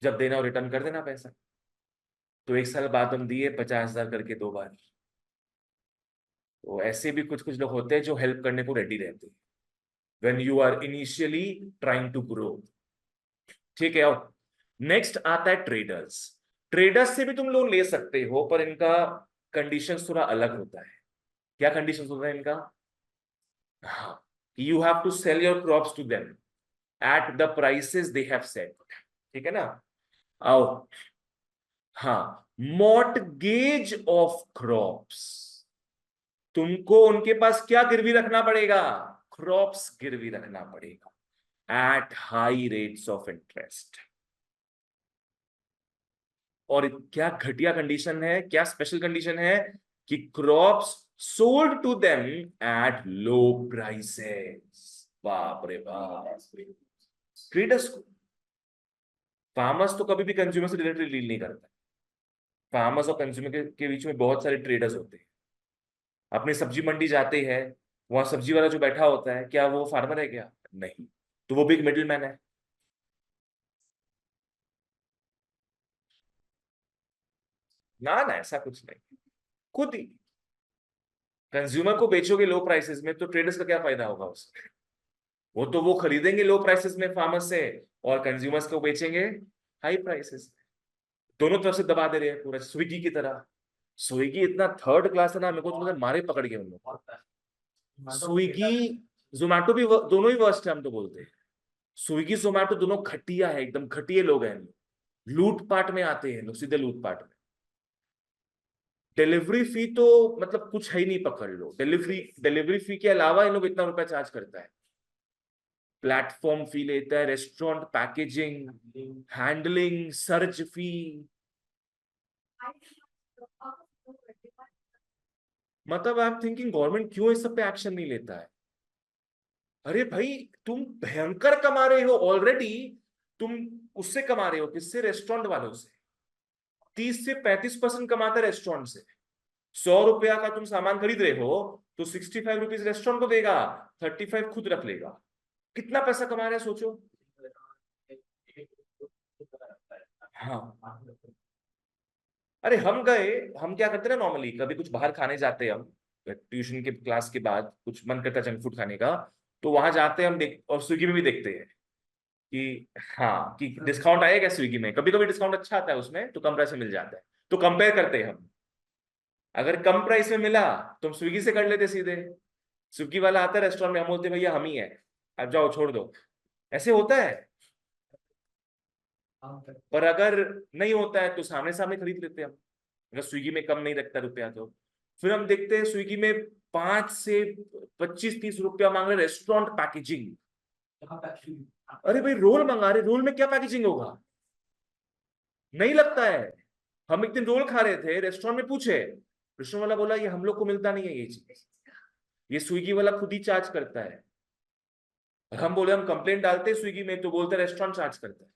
जब देना हो रिटर्न कर देना पैसा। तो 1 साल बाद हम दिए 50,000 करके 2 बार। तो ऐसे भी कुछ कुछ लोग होते हैं जो हेल्प करने को रेडी रहते हैं when you are initially trying to grow, ठीक है। आओ, नेक्स्ट आता है ट्रेडर्स। ट्रेडर्स से भी तुम लोन ले सकते हो, पर इनका कंडीशन थोड़ा अलग होता है। क्या कंडीशन होता है इनका? हाँ, you have to sell your crops to them at the prices they have set, ठीक है ना। आओ, हाँ, मॉर्टगेज ऑफ क्रॉप्स। तुमको उनके पास क्या गिरवी रखना पड़ेगा? क्रॉप्स गिरवी रखना पड़ेगा at high rates of interest. और क्या घटिया कंडीशन है, क्या स्पेशल कंडीशन है कि crops sold to them at low prices. बाप रे बाप, ट्रेडर्स को, फार्मर्स तो कभी भी कंज्यूमर से डायरेक्टली डील नहीं करता। फार्मर्स और कंज्यूमर के बीच में बहुत सारे ट्रेडर्स होते हैं। अपनी सब्जी मंडी जाते हैं, वहां सब्जी वाला जो बैठा होता है क्या वो फार्मर है क्या? नहीं, तो वो भी एक मिडिल मैन है। ना ना, ऐसा कुछ नहीं। खुद ही कंज्यूमर को बेचोगे लो प्राइसेस में तो ट्रेडर्स का क्या फायदा होगा उसमें? वो खरीदेंगे लो प्राइसेस में फार्मर्स से, और कंज्यूमर्स को बेचेंगे हाई प्राइसेस। दोनों तरफ से दबा दे रहे हैं पूरा, स्विगी की तरह। स्विगी इतना थर्ड क्लास है ना, मेरे को तो मतलब मारे पकड़ के उन लोग। स्विगी जोमेटो भी दोनों ही वर्स्ट है, हम तो बोलते हैं। स्विगी जोमेटो दोनों घटिया है, एकदम घटिया लोग हैं। लूटपाट में आते हैं लोग, सीधे लूटपाट में। डिलीवरी फी तो मतलब कुछ है ही नहीं, पकड़ लो। डिलीवरी डिलीवरी फी के अलावा इन लोग इतना रुपया चार्ज करता है। प्लेटफॉर्म फी लेता है, रेस्टोरेंट पैकेजिंग, हैंडलिंग, सर्च फी। मतलब आई एम थिंकिंग गवर्नमेंट क्यों इस सब पे एक्शन नहीं लेता है? अरे भाई, तुम भयंकर कमा रहे हो ऑलरेडी। तुम उससे कमा रहे हो, किससे? रेस्टोरेंट वालों से। 30 से 35% कमाता है रेस्टोरेंट से। 100 रुपया का तुम सामान खरीद रहे हो, तो 65 रुपीज रेस्टोरेंट को देगा, 35 खुद रख लेगा। कितना पैसा कमा रहा है सोचो। हाँ। अरे हम क्या करते हैं ना, नॉर्मली कभी कुछ बाहर खाने जाते हैं हम, ट्यूशन के क्लास के बाद कुछ मन करता है जंक फूड खाने का, तो वहां जाते हैं हम, देख, और स्विगी में भी देखते हैं कि हाँ, कि डिस्काउंट आएगा स्विगी में। कभी कभी डिस्काउंट अच्छा आता है उसमें, तो कम प्राइस में मिल जाता है, तो कंपेयर करते हैं हम। अगर कम प्राइस में मिला तो हम स्विगी से कर लेते सीधे। स्विगी वाला आता है रेस्टोरेंट में, हम बोलते हैं भैया हम ही है, अब जाओ छोड़ दो। ऐसे होता है। पर अगर नहीं होता है तो सामने सामने खरीद लेते हैं हम, अगर स्विगी में कम नहीं रखता रुपया तो। फिर हम देखते हैं स्विगी में 5 से 25 30 रुपया मांग रहे रेस्टोरेंट पैकेजिंग। अरे भाई, रोल मंगा रहे, रोल में क्या पैकेजिंग होगा? नहीं लगता है। हम एक दिन रोल खा रहे थे रेस्टोरेंट में, पूछे, रेस्टोरेंट वाला बोला ये हम लोग को मिलता नहीं है ये चीज, ये स्विगी वाला खुद ही चार्ज करता है। और हम बोले हम कंप्लेंट डालते हैं स्विगी में, तो बोलते रेस्टोरेंट चार्ज करता है।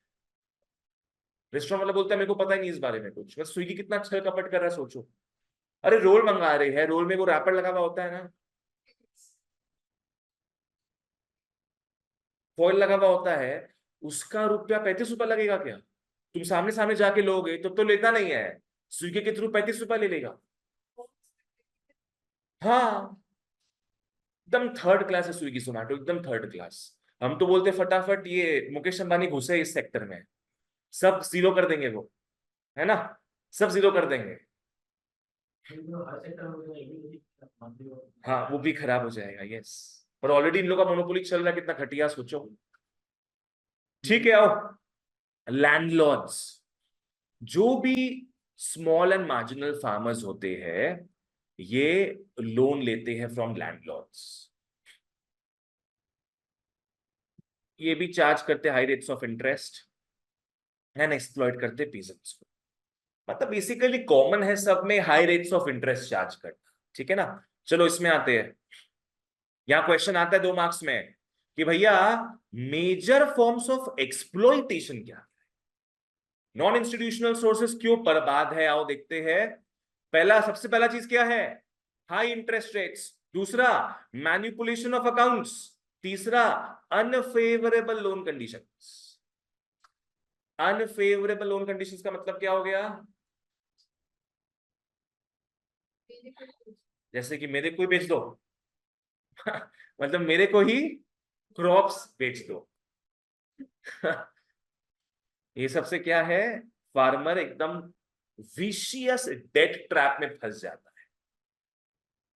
रेस्टोरेंट वाला बोलता है मेरे को पता ही नहीं इस बारे में कुछ, बस स्विगी कितना छल कपट कर रहा है सोचो। अरे रोल मंगा रहे हैं, रोल में वो रैपर लगा हुआ होता है ना, फॉइल लगा हुआ होता है, उसका रुपया 35 रुपया लगेगा क्या? तुम सामने सामने जाके लोगे तो लेता नहीं है, स्विगी के थ्रू 35 रुपया ले लेगा। हाँ, एकदम थर्ड क्लास है स्विगी जोमेटो, एकदम थर्ड क्लास। हम तो बोलते फटाफट ये मुकेश अंबानी घुसे इस सेक्टर में, सब जीरो कर देंगे वो, है ना, सब जीरो कर देंगे। हाँ, वो भी खराब हो जाएगा, यस। पर ऑलरेडी इन लोगों का मोनोपोली चल रहा है, कितना घटिया सोचो। ठीक है, आओ। लैंडलॉर्ड्स, जो भी स्मॉल एंड मार्जिनल फार्मर्स होते हैं, ये लोन लेते हैं फ्रॉम लैंडलॉर्ड्स। ये भी चार्ज करते high rates of interest and exploit करते पीजेंट्स को। मतलब बेसिकली कॉमन है सब में high rates of interest charge करना। ठीक है ना? चलो इसमें आते हैं। यहाँ क्वेश्चन आता है 2 मार्क्स में कि भैया मेजर फॉर्म्स ऑफ एक्सप्लॉइटेशन क्या है? नॉन इंस्टीट्यूशनल सोर्सेस क्यों बर्बाद है, आओ देखते हैं। सबसे पहला चीज क्या है? High interest rates. दूसरा, मैनिपुलेशन ऑफ अकाउंट्स। तीसरा, unfavourable loan conditions. Unfavourable loan conditions का मतलब क्या हो गया? जैसे कि मेरे को ही बेच दो। मतलब मेरे को ही क्रॉप्स बेच दो। ये सबसे क्या है? फार्मर एकदम विशियस डेट ट्रैप में फंस जाता है।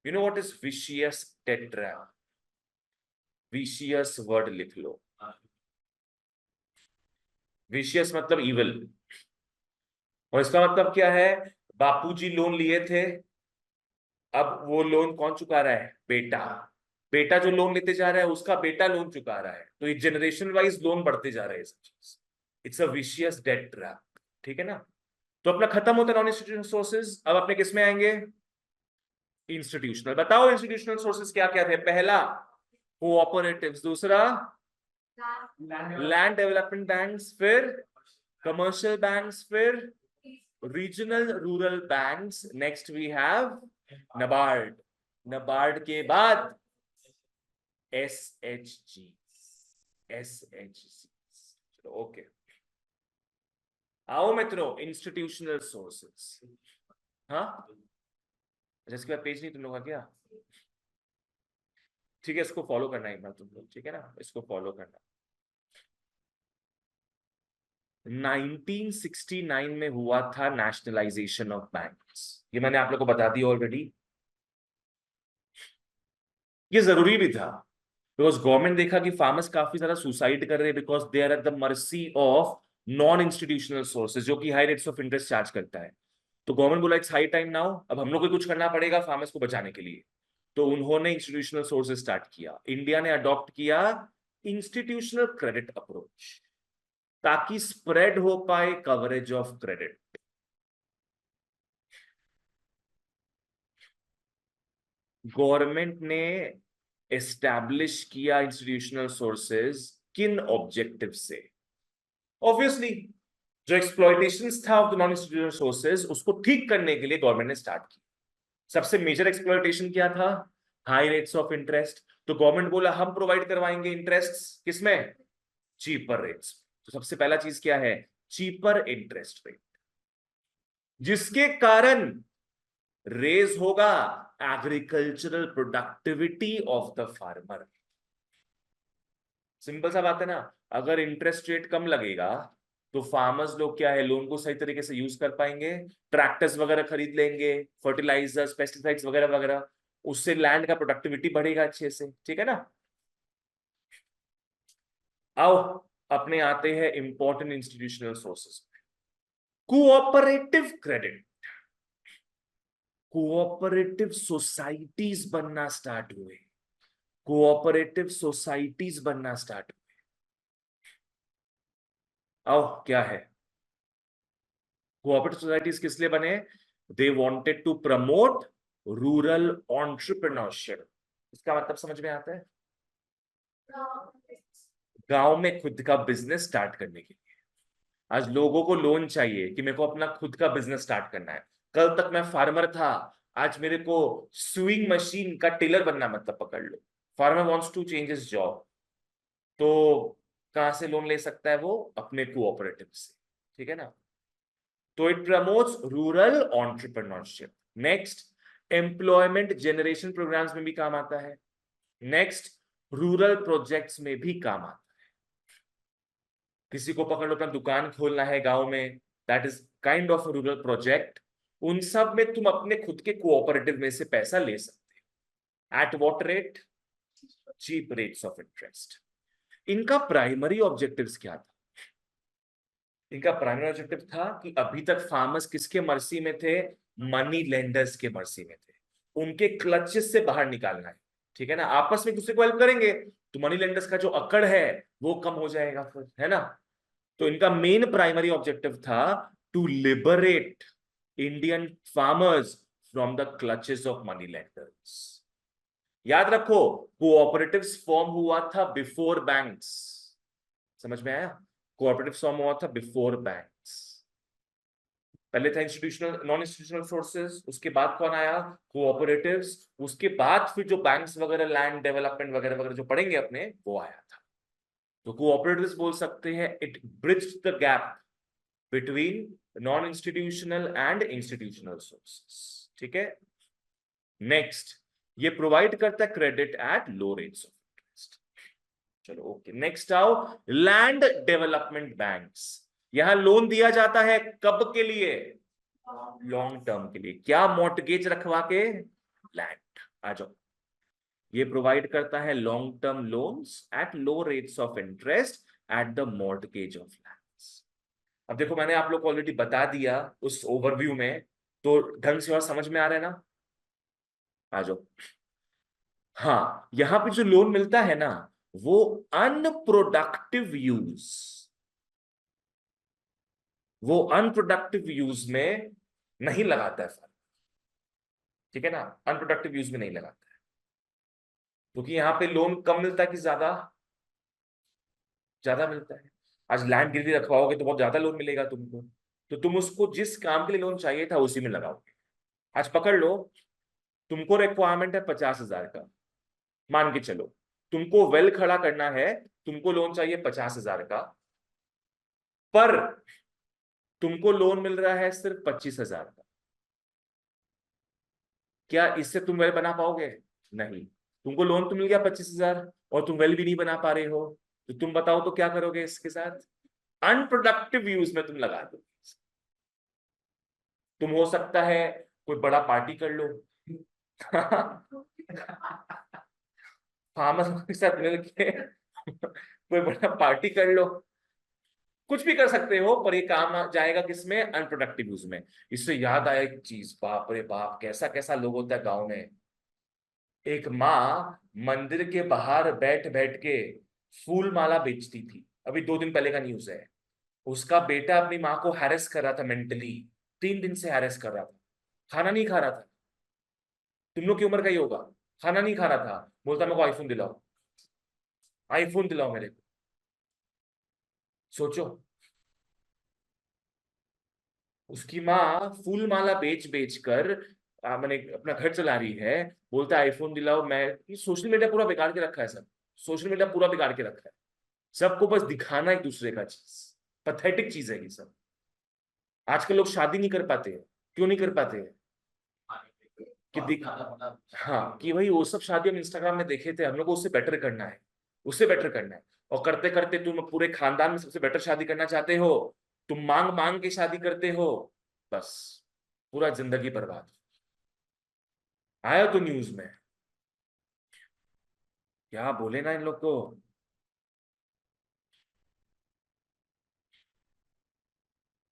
You know what is vicious debt trap? Vicious word लिख लो। विशियस मतलब इविल। और इसका मतलब क्या है? बापूजी लोन लिए थे, अब वो लोन कौन चुका रहा है? बेटा। बेटा जो लोन लेते जा रहा है, उसका बेटा लोन चुका रहा है, तो ये जनरेशन वाइज लोन बढ़ते जा रहे हैं सब चीज। It's a vicious debt trap. ठीक है ना? तो अपना खत्म होता है नॉन इंस्टीट्यूशनल सोर्सेज, अब अपने किस में आएंगे? इंस्टीट्यूशनल। बताओ इंस्टीट्यूशनल सोर्सेज क्या क्या थे? पहला, कोऑपरेटिव्स। दूसरा, लैंड डेवलपमेंट बैंक्स। फिर कमर्शियल बैंक्स। फिर regional rural banks. Next we have NABARD. NABARD के बाद SHG, SHG। चलो ओके, आओ मित्रों, इंस्टीट्यूशनल सोर्सेस। हाँ, अच्छा इसके बाद पेज नहीं तुम लोग का क्या? ठीक है, इसको फॉलो करना एक बार तुम लोग, ठीक है ना, इसको फॉलो करना। 1969 में हुआ था नेशनलाइजेशन ऑफ बैंक्स, ये मैंने आप लोग को बता दिया ऑलरेडी। ये जरूरी भी था, बिकॉज गवर्नमेंट देखा कि फार्मर्स काफी ज्यादा सुसाइड कर रहे हैं, because they are at the mercy of non institutional sources, जो कि high rates of interest charge करता है। तो गवर्नमेंट बोला इट्स हाई टाइम नाउ, अब हम लोग को कुछ करना पड़ेगा फार्मर्स को बचाने के लिए। तो उन्होंने इंस्टीट्यूशनल सोर्सेज स्टार्ट किया। इंडिया ने अडॉप्ट किया इंस्टीट्यूशनल क्रेडिट अप्रोच, ताकि स्प्रेड हो पाए कवरेज ऑफ क्रेडिट। गवर्नमेंट ने एस्टैब्लिश किया इंस्टीट्यूशनल सोर्सेज किन ऑब्जेक्टिव से? ऑब्वियसली जो एक्सप्लॉयटेशन था of the non institutional sources, उसको ठीक करने के लिए गवर्नमेंट ने स्टार्ट किया। सबसे मेजर एक्सप्लॉयटेशन क्या था? High rates of interest. तो गवर्नमेंट बोला हम प्रोवाइड करवाएंगे इंटरेस्ट, किसमें? Cheaper rates. तो सबसे पहला चीज क्या है? चीपर इंटरेस्ट रेट, जिसके कारण रेज होगा agricultural productivity of the farmer. Simple सा बात है ना, अगर इंटरेस्ट रेट कम लगेगा तो फार्मर्स लोग क्या है, लोन को सही तरीके से यूज कर पाएंगे, ट्रैक्टर्स वगैरह खरीद लेंगे, फर्टिलाइजर्स, पेस्टिसाइड्स वगैरह वगैरह, उससे लैंड का प्रोडक्टिविटी बढ़ेगा अच्छे से, ठीक है ना। आओ अपने आते हैं important institutional sources. Cooperative credit, cooperative societies बनना स्टार्ट हुए, कोऑपरेटिव सोसाइटीज बनना स्टार्ट हुए। आओ क्या है कोऑपरेटिव सोसाइटीज, किस लिए बने? They wanted to promote rural entrepreneurship. इसका मतलब समझ में आता है? गांव में खुद का बिजनेस स्टार्ट करने के लिए। आज लोगों को लोन चाहिए कि मेरे को अपना खुद का बिजनेस स्टार्ट करना है। कल तक मैं फार्मर था, आज मेरे को स्विंग मशीन का टेलर बनना, मतलब पकड़ लो, farmer wants to change his job. तो कहां से लोन ले सकता है वो? अपने कोऑपरेटिव से, ठीक है ना। तो it promotes rural entrepreneurship. Next, employment generation programmes में भी काम आता है। नेक्स्ट, रूरल प्रोजेक्ट्स में भी काम आता है। किसी को पकड़ लो अपना दुकान खोलना है गांव में, that is kind of rural project. उन सब में तुम अपने खुद के कोऑपरेटिव में से पैसा ले सकते हो। At what rate? Cheap rates of interest. इनका प्राइमरी ऑब्जेक्टिव्स क्या था? इनका प्राइमरी ऑब्जेक्टिव था कि अभी तक फार्मर्स किसके मर्सी में थे? मनी लेंडर्स के मर्सी में थे। उनके क्लचेस से बाहर निकालना है, ठीक है ना। आपस में दूसरे को हेल्प करेंगे तो मनी लेंडर्स का जो अकड़ है वो कम हो जाएगा फिर, है ना। तो इनका मेन प्राइमरी ऑब्जेक्टिव था to liberate Indian farmers from the clutches of money lenders. याद रखो, कोऑपरेटिव्स फॉर्म हुआ था बिफोर बैंक्स। समझ में आया? कोऑपरेटिव फॉर्म हुआ था बिफोर बैंक्स। पहले था इंस्टीट्यूशनल नॉन इंस्टीट्यूशनल सोर्सेज, उसके बाद कौन आया? कोऑपरेटिव्स। उसके बाद फिर जो बैंक्स वगैरह, लैंड डेवलपमेंट वगैरह वगैरह जो पढ़ेंगे अपने, वो आया था। तो कोऑपरेटिव्स बोल सकते हैं it bridged the gap between non institutional and institutional sources, ठीक है। नेक्स्ट, ये प्रोवाइड करता है credit at low rates of interest. चलो ओके, नेक्स्ट आओ, लैंड डेवलपमेंट बैंक्स। यहां लोन दिया जाता है कब के लिए? लॉन्ग टर्म के लिए। क्या? मॉर्टगेज रखवा के लैंड। आ जाओ, ये प्रोवाइड करता है long term loans at low rates of interest at the mortgage of lands. अब देखो, मैंने आप लोग को ऑलरेडी बता दिया उस ओवरव्यू में, तो ढंग से और समझ में आ रहा है ना? आ जाओ। हाँ, यहां पे जो लोन मिलता है ना, वो अनप्रोडक्टिव यूज, वो अनप्रोडक्टिव यूज में नहीं लगाता है फंड, ठीक है ना। अनप्रोडक्टिव यूज में नहीं लगाता है, क्योंकि यहाँ पे लोन कम मिलता है कि ज्यादा? ज्यादा मिलता है। आज लैंड गिरवी रखवाओगे तो बहुत ज्यादा लोन मिलेगा तुमको, तो तुम उसको जिस काम के लिए लोन चाहिए था उसी में लगाओगे। आज पकड़ लो, तुमको रिक्वायरमेंट है 50,000 का, मान के चलो, तुमको वेल खड़ा करना है, तुमको लोन चाहिए 50,000 का, पर तुमको लोन मिल रहा है सिर्फ 25,000 का। क्या इससे तुम वेल बना पाओगे? नहीं। तुमको लोन तो मिल गया 25,000 और तुम वेल भी नहीं बना पा रहे हो, तो तुम बताओ तो क्या करोगे इसके साथ? अनप्रोडक्टिव यूज में तुम लगा दो। तुम हो सकता है कोई बड़ा पार्टी कर लो फार्मर्स के साथ मिलके कोई बड़ा पार्टी कर लो, कुछ भी कर सकते हो, पर ये काम आ जाएगा किसमें? अनप्रोडक्टिव यूज में। इससे याद आया एक चीज, बाप रे बाप, कैसा कैसा लोग होता है गांव में। एक माँ मंदिर के बाहर बैठ बैठ के फूल माला बेचती थी, अभी 2 दिन पहले का न्यूज है। उसका बेटा अपनी माँ को हैरेस कर रहा था मेंटली, 3 दिन से हैरेस कर रहा था, खाना नहीं खा रहा था। तुम लोग की उम्र का ही होगा, खाना नहीं खा रहा था, बोलता मेरे को आईफोन दिलाओ, आईफोन दिलाओ मेरे को। सोचो, उसकी माँ फूल माला बेच बेच कर मैंने अपना घर चला रही है, बोलता है आईफोन दिलाओ। मैं ये सोशल मीडिया पूरा बिगाड़ के रखा है सब, सोशल मीडिया पूरा बिगाड़ के रखा है, सबको बस दिखाना एक दूसरे का चीज, पैथेटिक चीज है ये सब। आजकल लोग शादी नहीं कर पाते हैं, क्यों नहीं कर पाते हैं? कि दिख हाँ, कि भाई वो सब शादी हम इंस्टाग्राम में देखे थे, हम लोग को उससे बेटर करना है, उससे बेटर करना है। और करते करते तुम पूरे खानदान में सबसे बेटर शादी करना चाहते हो, तुम मांग मांग के शादी करते हो, बस पूरा जिंदगी बर्बाद। आया तो न्यूज में, क्या बोले ना इन लोग को।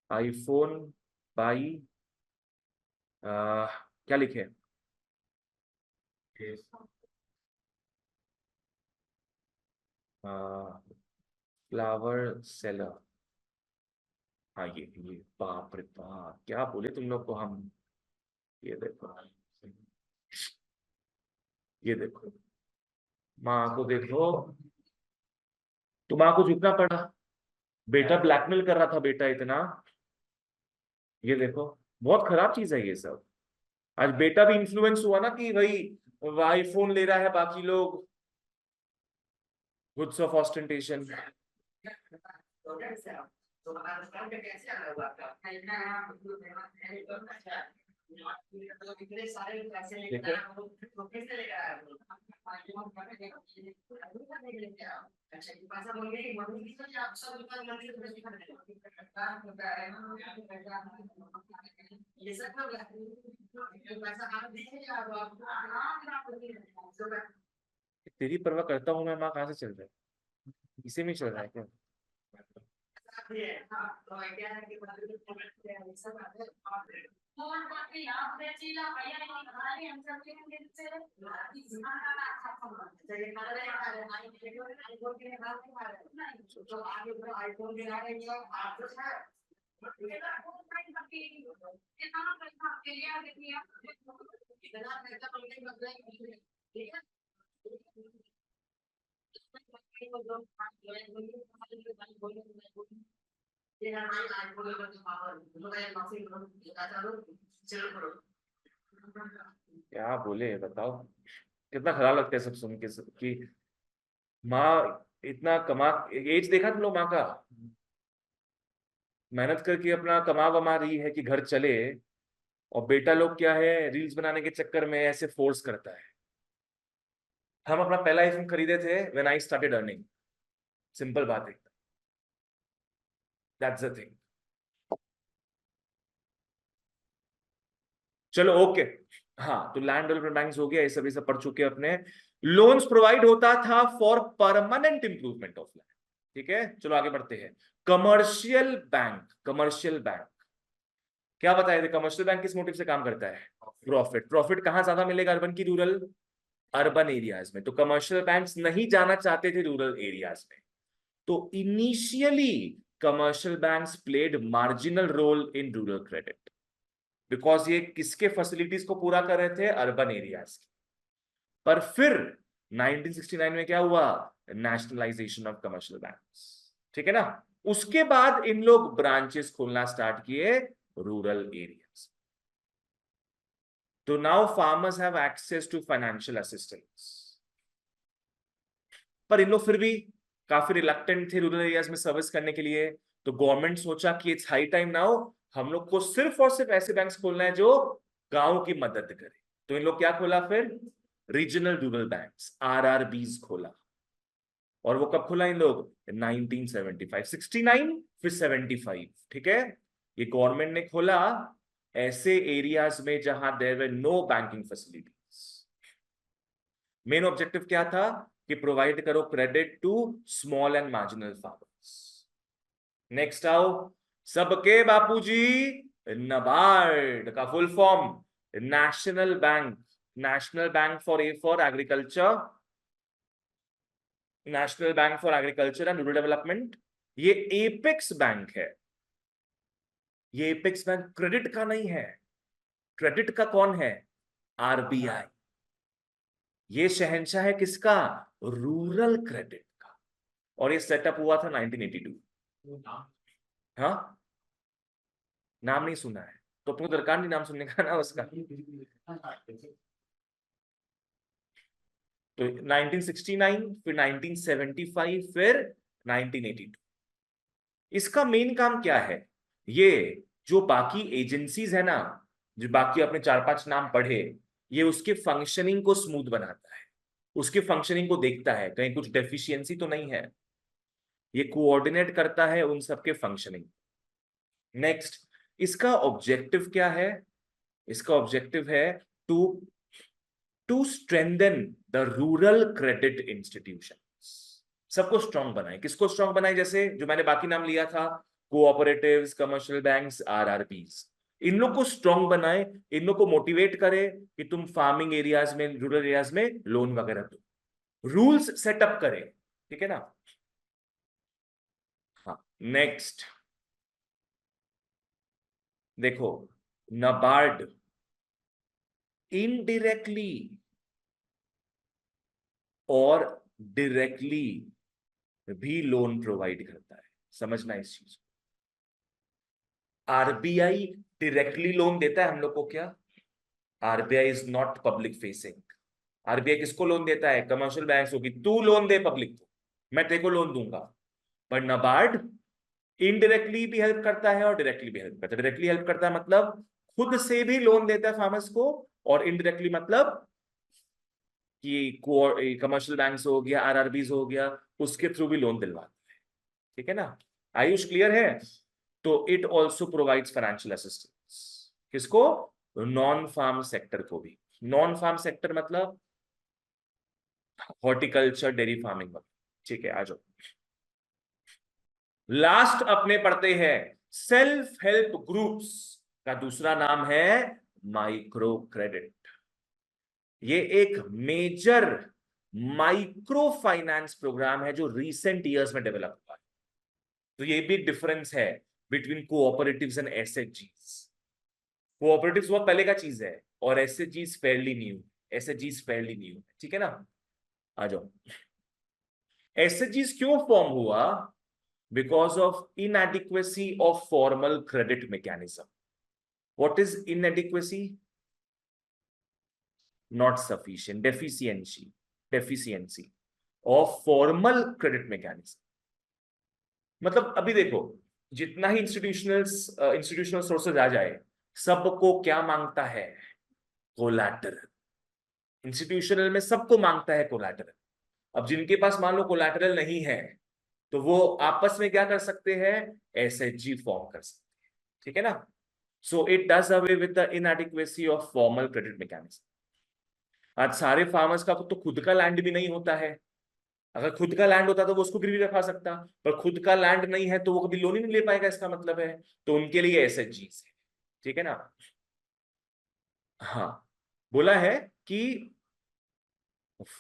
आईफोन बाई, क्या लिखे? Flower seller. हाँ ये बाप रे बाप, क्या बोले तुम लोग को हम। ये देखो, ये देखो, माँ को देखो, तो माँ को झुकना पड़ा, बेटा ब्लैकमेल कर रहा था बेटा इतना। ये देखो, बहुत खराब चीज है ये सब। आज बेटा भी इन्फ्लुएंस हुआ ना कि भाई आईफोन ले रहा है, बाकी लोग गुड्स ऑफ ऑस्टेंटेशन। तेरी परवाह करता हूँ मैं, माँ कहाँ से चल रहा है? इसी में चल रहा है क्या? क्या बोले बताओ, कितना खराब लगता है सब सुन के सब, कि माँ इतना कमा, एज देखा तुम लोग माँ का, मेहनत करके अपना कमा वमा रही है कि घर चले, और बेटा लोग क्या है, रील्स बनाने के चक्कर में ऐसे फोर्स करता है। हम अपना पहला आईफोन खरीदे थे when I started earning, simple बात है, दैट्स द थिंग। चलो ओके। हाँ, तो लैंड डेवलपमेंट बैंक हो गया, ये सब पढ़ चुके हैं अपने। लोन्स प्रोवाइड होता था for permanent improvement of land. ठीक है, चलो आगे बढ़ते हैं। कमर्शियल बैंक, कमर्शियल बैंक क्या बताए थे? कमर्शियल बैंक किस मोटिव से काम करता है? प्रॉफिट। प्रॉफिट कहां ज्यादा मिलेगा, अर्बन की रूरल? अर्बन एरियाज में। तो कमर्शियल बैंक्स नहीं जाना चाहते थे रूरल एरियाज में, तो initially commercial banks played marginal role in rural credit, because ये किसके फैसिलिटीज को पूरा कर रहे थे? अर्बन एरियाज की। पर फिर 1969 में क्या हुआ? Nationalisation of commercial banks. ठीक है ना? उसके बाद इन लोग ब्रांचेस खोलना स्टार्ट किए रूरल एरियाज। तो now farmers have access to financial assistance. पर इन लोग फिर भी काफी रिलक्टेंट थे रूरल एरियाज में सर्विस करने के लिए। तो गवर्नमेंट सोचा कि इट्स हाई टाइम नाउ, हम लोग को सिर्फ और सिर्फ ऐसे बैंक्स खोलना है जो गांव की मदद करे। तो इन लोग क्या खोला फिर, रीजनल रूरल बैंक्स, आरआरबीज खोला। और वो कब खुला इन लोग, 1975, 69 फिर 75, ठीक है। ये गवर्नमेंट ने खोला ऐसे एरियाज में जहां there were no banking facilities. Main objective क्या था कि प्रोवाइड करो credit to small and marginal farmers. Next आओ, सबके बापूजी नबार्ड का full form national bank, national bank for agriculture, national bank for agriculture and rural development. ये apex bank है। ये एपेक्स बैंक क्रेडिट का नहीं है। क्रेडिट का कौन है, आरबीआई। ये शहंशाह है किसका, रूरल क्रेडिट का। और ये सेटअप हुआ था 1982। हाँ, नाम नहीं सुना है तो अपने को दरकार नहीं नाम सुनने का ना उसका। तो 1969 फिर 1975 फिर 1982। इसका मेन काम क्या है, ये जो बाकी एजेंसीज है ना, जो बाकी अपने 4-5 नाम पढ़े, ये उसके फंक्शनिंग को स्मूथ बनाता है, उसके फंक्शनिंग को देखता है कहीं कुछ डेफिशिएंसी तो नहीं है, ये कोऑर्डिनेट करता है उन सबके फंक्शनिंग। नेक्स्ट, इसका ऑब्जेक्टिव क्या है, इसका ऑब्जेक्टिव है to to strengthen the rural credit institutions. सबको स्ट्रांग बनाए। किसको स्ट्रांग बनाए, जैसे जो मैंने बाकी नाम लिया था, कोऑपरेटिव्स, कमर्शियल बैंक्स, आरआरबीज, इन लोग को स्ट्रांग बनाए, इन लोग को मोटिवेट करे कि तुम फार्मिंग एरियाज में, रूरल एरियाज में लोन वगैरह दो, रूल्स सेटअप करे, ठीक है ना। हाँ, नेक्स्ट देखो, नबार्ड इनडायरेक्टली और डायरेक्टली भी लोन प्रोवाइड करता है। समझना इस चीज को, आरबीआई डायरेक्टली लोन देता है हम लोग को क्या, RBI is not public facing. RBI किसको लोन देता है, कमर्शियल बैंक्स को, कि तू लोन दे पब्लिक को, मैं तेरे को लोन दूंगा। पर नबार्ड इनडायरेक्टली भी हेल्प करता है और डायरेक्टली भी हेल्प करता है। डायरेक्टली हेल्प करता है मतलब खुद से भी लोन देता है फार्मर्स को, और इनडायरेक्टली मतलब कि कमर्शियल बैंक्स हो गया, आरआरबीज हो गया, उसके थ्रू भी लोन दिलवाता है, ठीक है ना। आयुष क्लियर है। तो it also provides financial assistance, किसको, नॉन फार्म सेक्टर को भी। नॉन फार्म सेक्टर मतलब हॉर्टिकल्चर, डेयरी फार्मिंग, ठीक है। आ जाओ, लास्ट अपने पढ़ते हैं सेल्फ हेल्प ग्रुप्स का दूसरा नाम है माइक्रो क्रेडिट। ये एक मेजर माइक्रो फाइनेंस प्रोग्राम है जो रिसेंट ईयर्स में डेवलप हुआ है। तो ये भी डिफरेंस है बिटवीन कोऑपरेटिव्स एंड एसएचजीज। कोऑपरेटिव्स बहुत पहले का चीज है और एसएचजीज फेयरली न्यू, एसएचजीज फेयरली न्यू है, ठीक है ना। आ जाओ, एसएचजीज क्यों फॉर्म हुआ, because of inadequacy of formal credit mechanism. What is inadequacy, not sufficient, deficiency of formal credit mechanism. मतलब अभी देखो, जितना ही इंस्टीट्यूशनल सोर्सेज आ जाए, सबको क्या मांगता है, कोलैटरल। इंस्टीट्यूशनल में सबको मांगता है कोलैटरल। अब जिनके पास मान लो कोलैटरल नहीं है, तो वो आपस में क्या कर सकते हैं, एसएचजी फॉर्म कर सकते हैं, ठीक है ना। So it does away with the inadequacy of formal credit mechanism. आज सारे फार्मर्स का तो खुद का लैंड भी नहीं होता है। अगर खुद का लैंड होता तो वो उसको गिरवी रखा सकता, पर खुद का लैंड नहीं है तो वो कभी लोन ही नहीं ले पाएगा, इसका मतलब है। तो उनके लिए एसएचजी है, ठीक है ना। हाँ, बोला है कि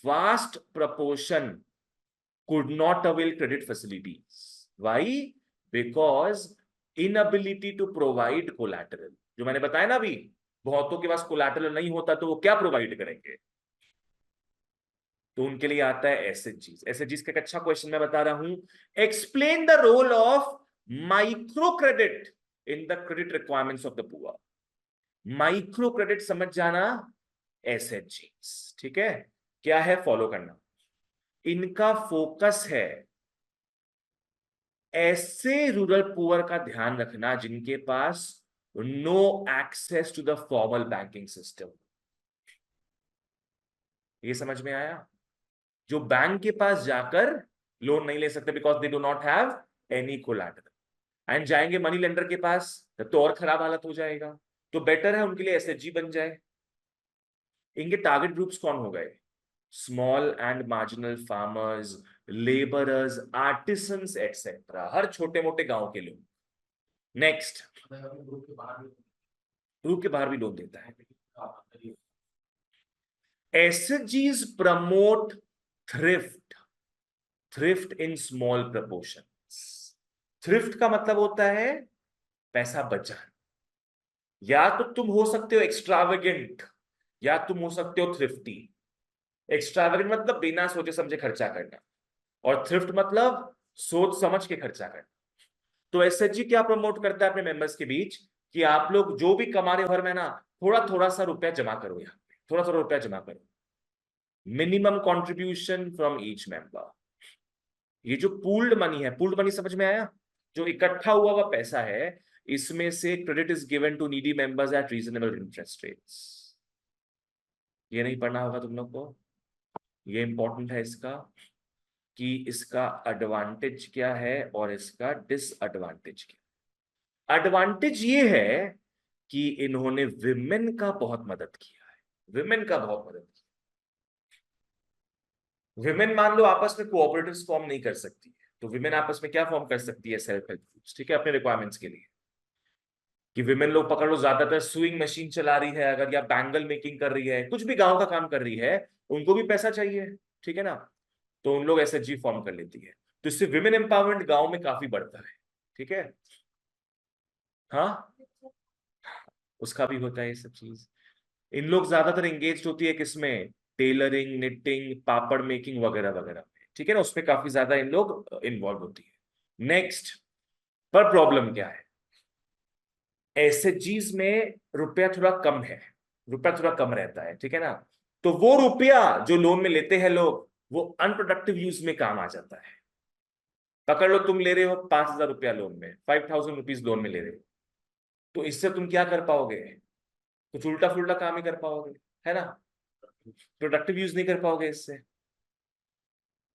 vast proportion could not avail credit facilities. Why? Because inability to provide collateral. जो मैंने बताया ना अभी, बहुतों के पास कोलैटरल नहीं होता तो वो क्या प्रोवाइड करेंगे, तो उनके लिए आता है एसएचजीज। एसएचजीज का एक अच्छा क्वेश्चन मैं बता रहा हूं, explain the role of micro credit in the credit requirements of the poor. Micro credit समझ जाना, एसएचजीज, ठीक है। क्या है, फॉलो करना। इनका फोकस है ऐसे रूरल पुअर का ध्यान रखना जिनके पास no access to the formal banking system. ये समझ में आया? जो बैंक के पास जाकर लोन नहीं ले सकते because they do not have any collateral, and जाएंगे मनी लेंडर के पास तो और खराब हालत हो जाएगा। तो बेटर है उनके लिए एसएचजी बन जाए। इनके टारगेट ग्रुप्स कौन हो गए? Small and marginal farmers, labourers, artisans etcetera, हर छोटे मोटे गांव के लोग। नेक्स्ट, ग्रुप के बाहर भी लोन देता है। एसएचजीज promote thrift, thrift in small proportion. Thrift का मतलब होता है पैसा बचाना। या तो तुम हो सकते हो एक्स्ट्रावेगेंट, या तुम हो सकते हो थ्रिफ्टी। एक्स्ट्रावेगेंट मतलब बिना सोचे समझे खर्चा करना, और थ्रिफ्ट मतलब सोच समझ के खर्चा करना। तो एसएचजी क्या प्रमोट करता है अपने मेंबर्स के बीच कि आप लोग जो भी कमा रहे हो हर महीना थोड़ा थोड़ा सा रुपया जमा करो, यहाँ पे थोड़ा थोड़ा रुपया जमा करो, minimum contribution from each member. ये जो पूल्ड मनी है, पूल्ड मनी समझ में आया? जो इकट्ठा हुआ हुआ पैसा है, इसमें से credit is given to needy members at reasonable interest rates. ये नहीं पढ़ना होगा तुम लोग को, ये इंपॉर्टेंट है इसका, कि इसका एडवांटेज क्या है और इसका डिसएडवांटेज क्या। एडवांटेज ये है कि इन्होंने विमेन का बहुत मदद किया है, विमेन का बहुत मदद किया। विमेन मान लो आपस में कोऑपरेटिव्स फॉर्म नहीं कर सकती है, तो विमेन आपस में क्या फॉर्म कर सकती है? सेल्फ हेल्प ग्रुप्स, ठीक है, अपने रिक्वायरमेंट्स के लिए। कि विमेन लोग पकड़ लो ज्यादातर सुइंग मशीन चला रही है अगर, या बैंगल मेकिंग कर रही है, कुछ भी गांव का काम कर रही है, उनको भी पैसा चाहिए, ठीक है ना? तो उन लोग एसएचजी फॉर्म कर लेती है। तो इससे विमेन एम्पावरमेंट गांव में काफी बढ़ता है, ठीक है। हाँ, उसका भी होता है ये सब चीज। इन लोग ज्यादातर एंगेज होती है किसमें? टेलरिंग, निटिंग, पापड़ मेकिंग वगैरह वगैरह में, ठीक है ना, उसमें काफी ज्यादा इन लोग इन्वॉल्व होती है। नेक्स्ट, पर प्रॉब्लम क्या है? एसएचजीज में रुपया थोड़ा कम है, रुपया थोड़ा कम रहता है, ठीक है ना। तो वो रुपया जो लोन में लेते हैं लोग, वो अनप्रोडक्टिव यूज में काम आ जाता है। पकड़ लो तुम ले रहे हो 5,000 रुपया लोन में, 5,000 रुपीज लोन में ले रहे हो, तो इससे तुम क्या कर पाओगे? कुछ उल्टा फुल्टा काम ही कर पाओगे, है ना। प्रोडक्टिव यूज नहीं कर पाओगे इससे।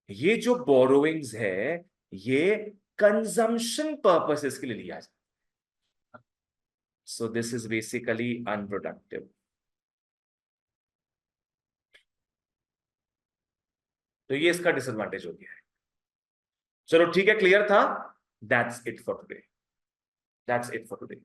ये जो बोरोइंग्स है, ये कंजम्पशन पर्पसेस के लिए लिया जाता है। So this is basically unproductive. तो ये इसका डिसएडवांटेज हो गया है। चलो ठीक है, क्लियर था? That's it for today, that's it for today.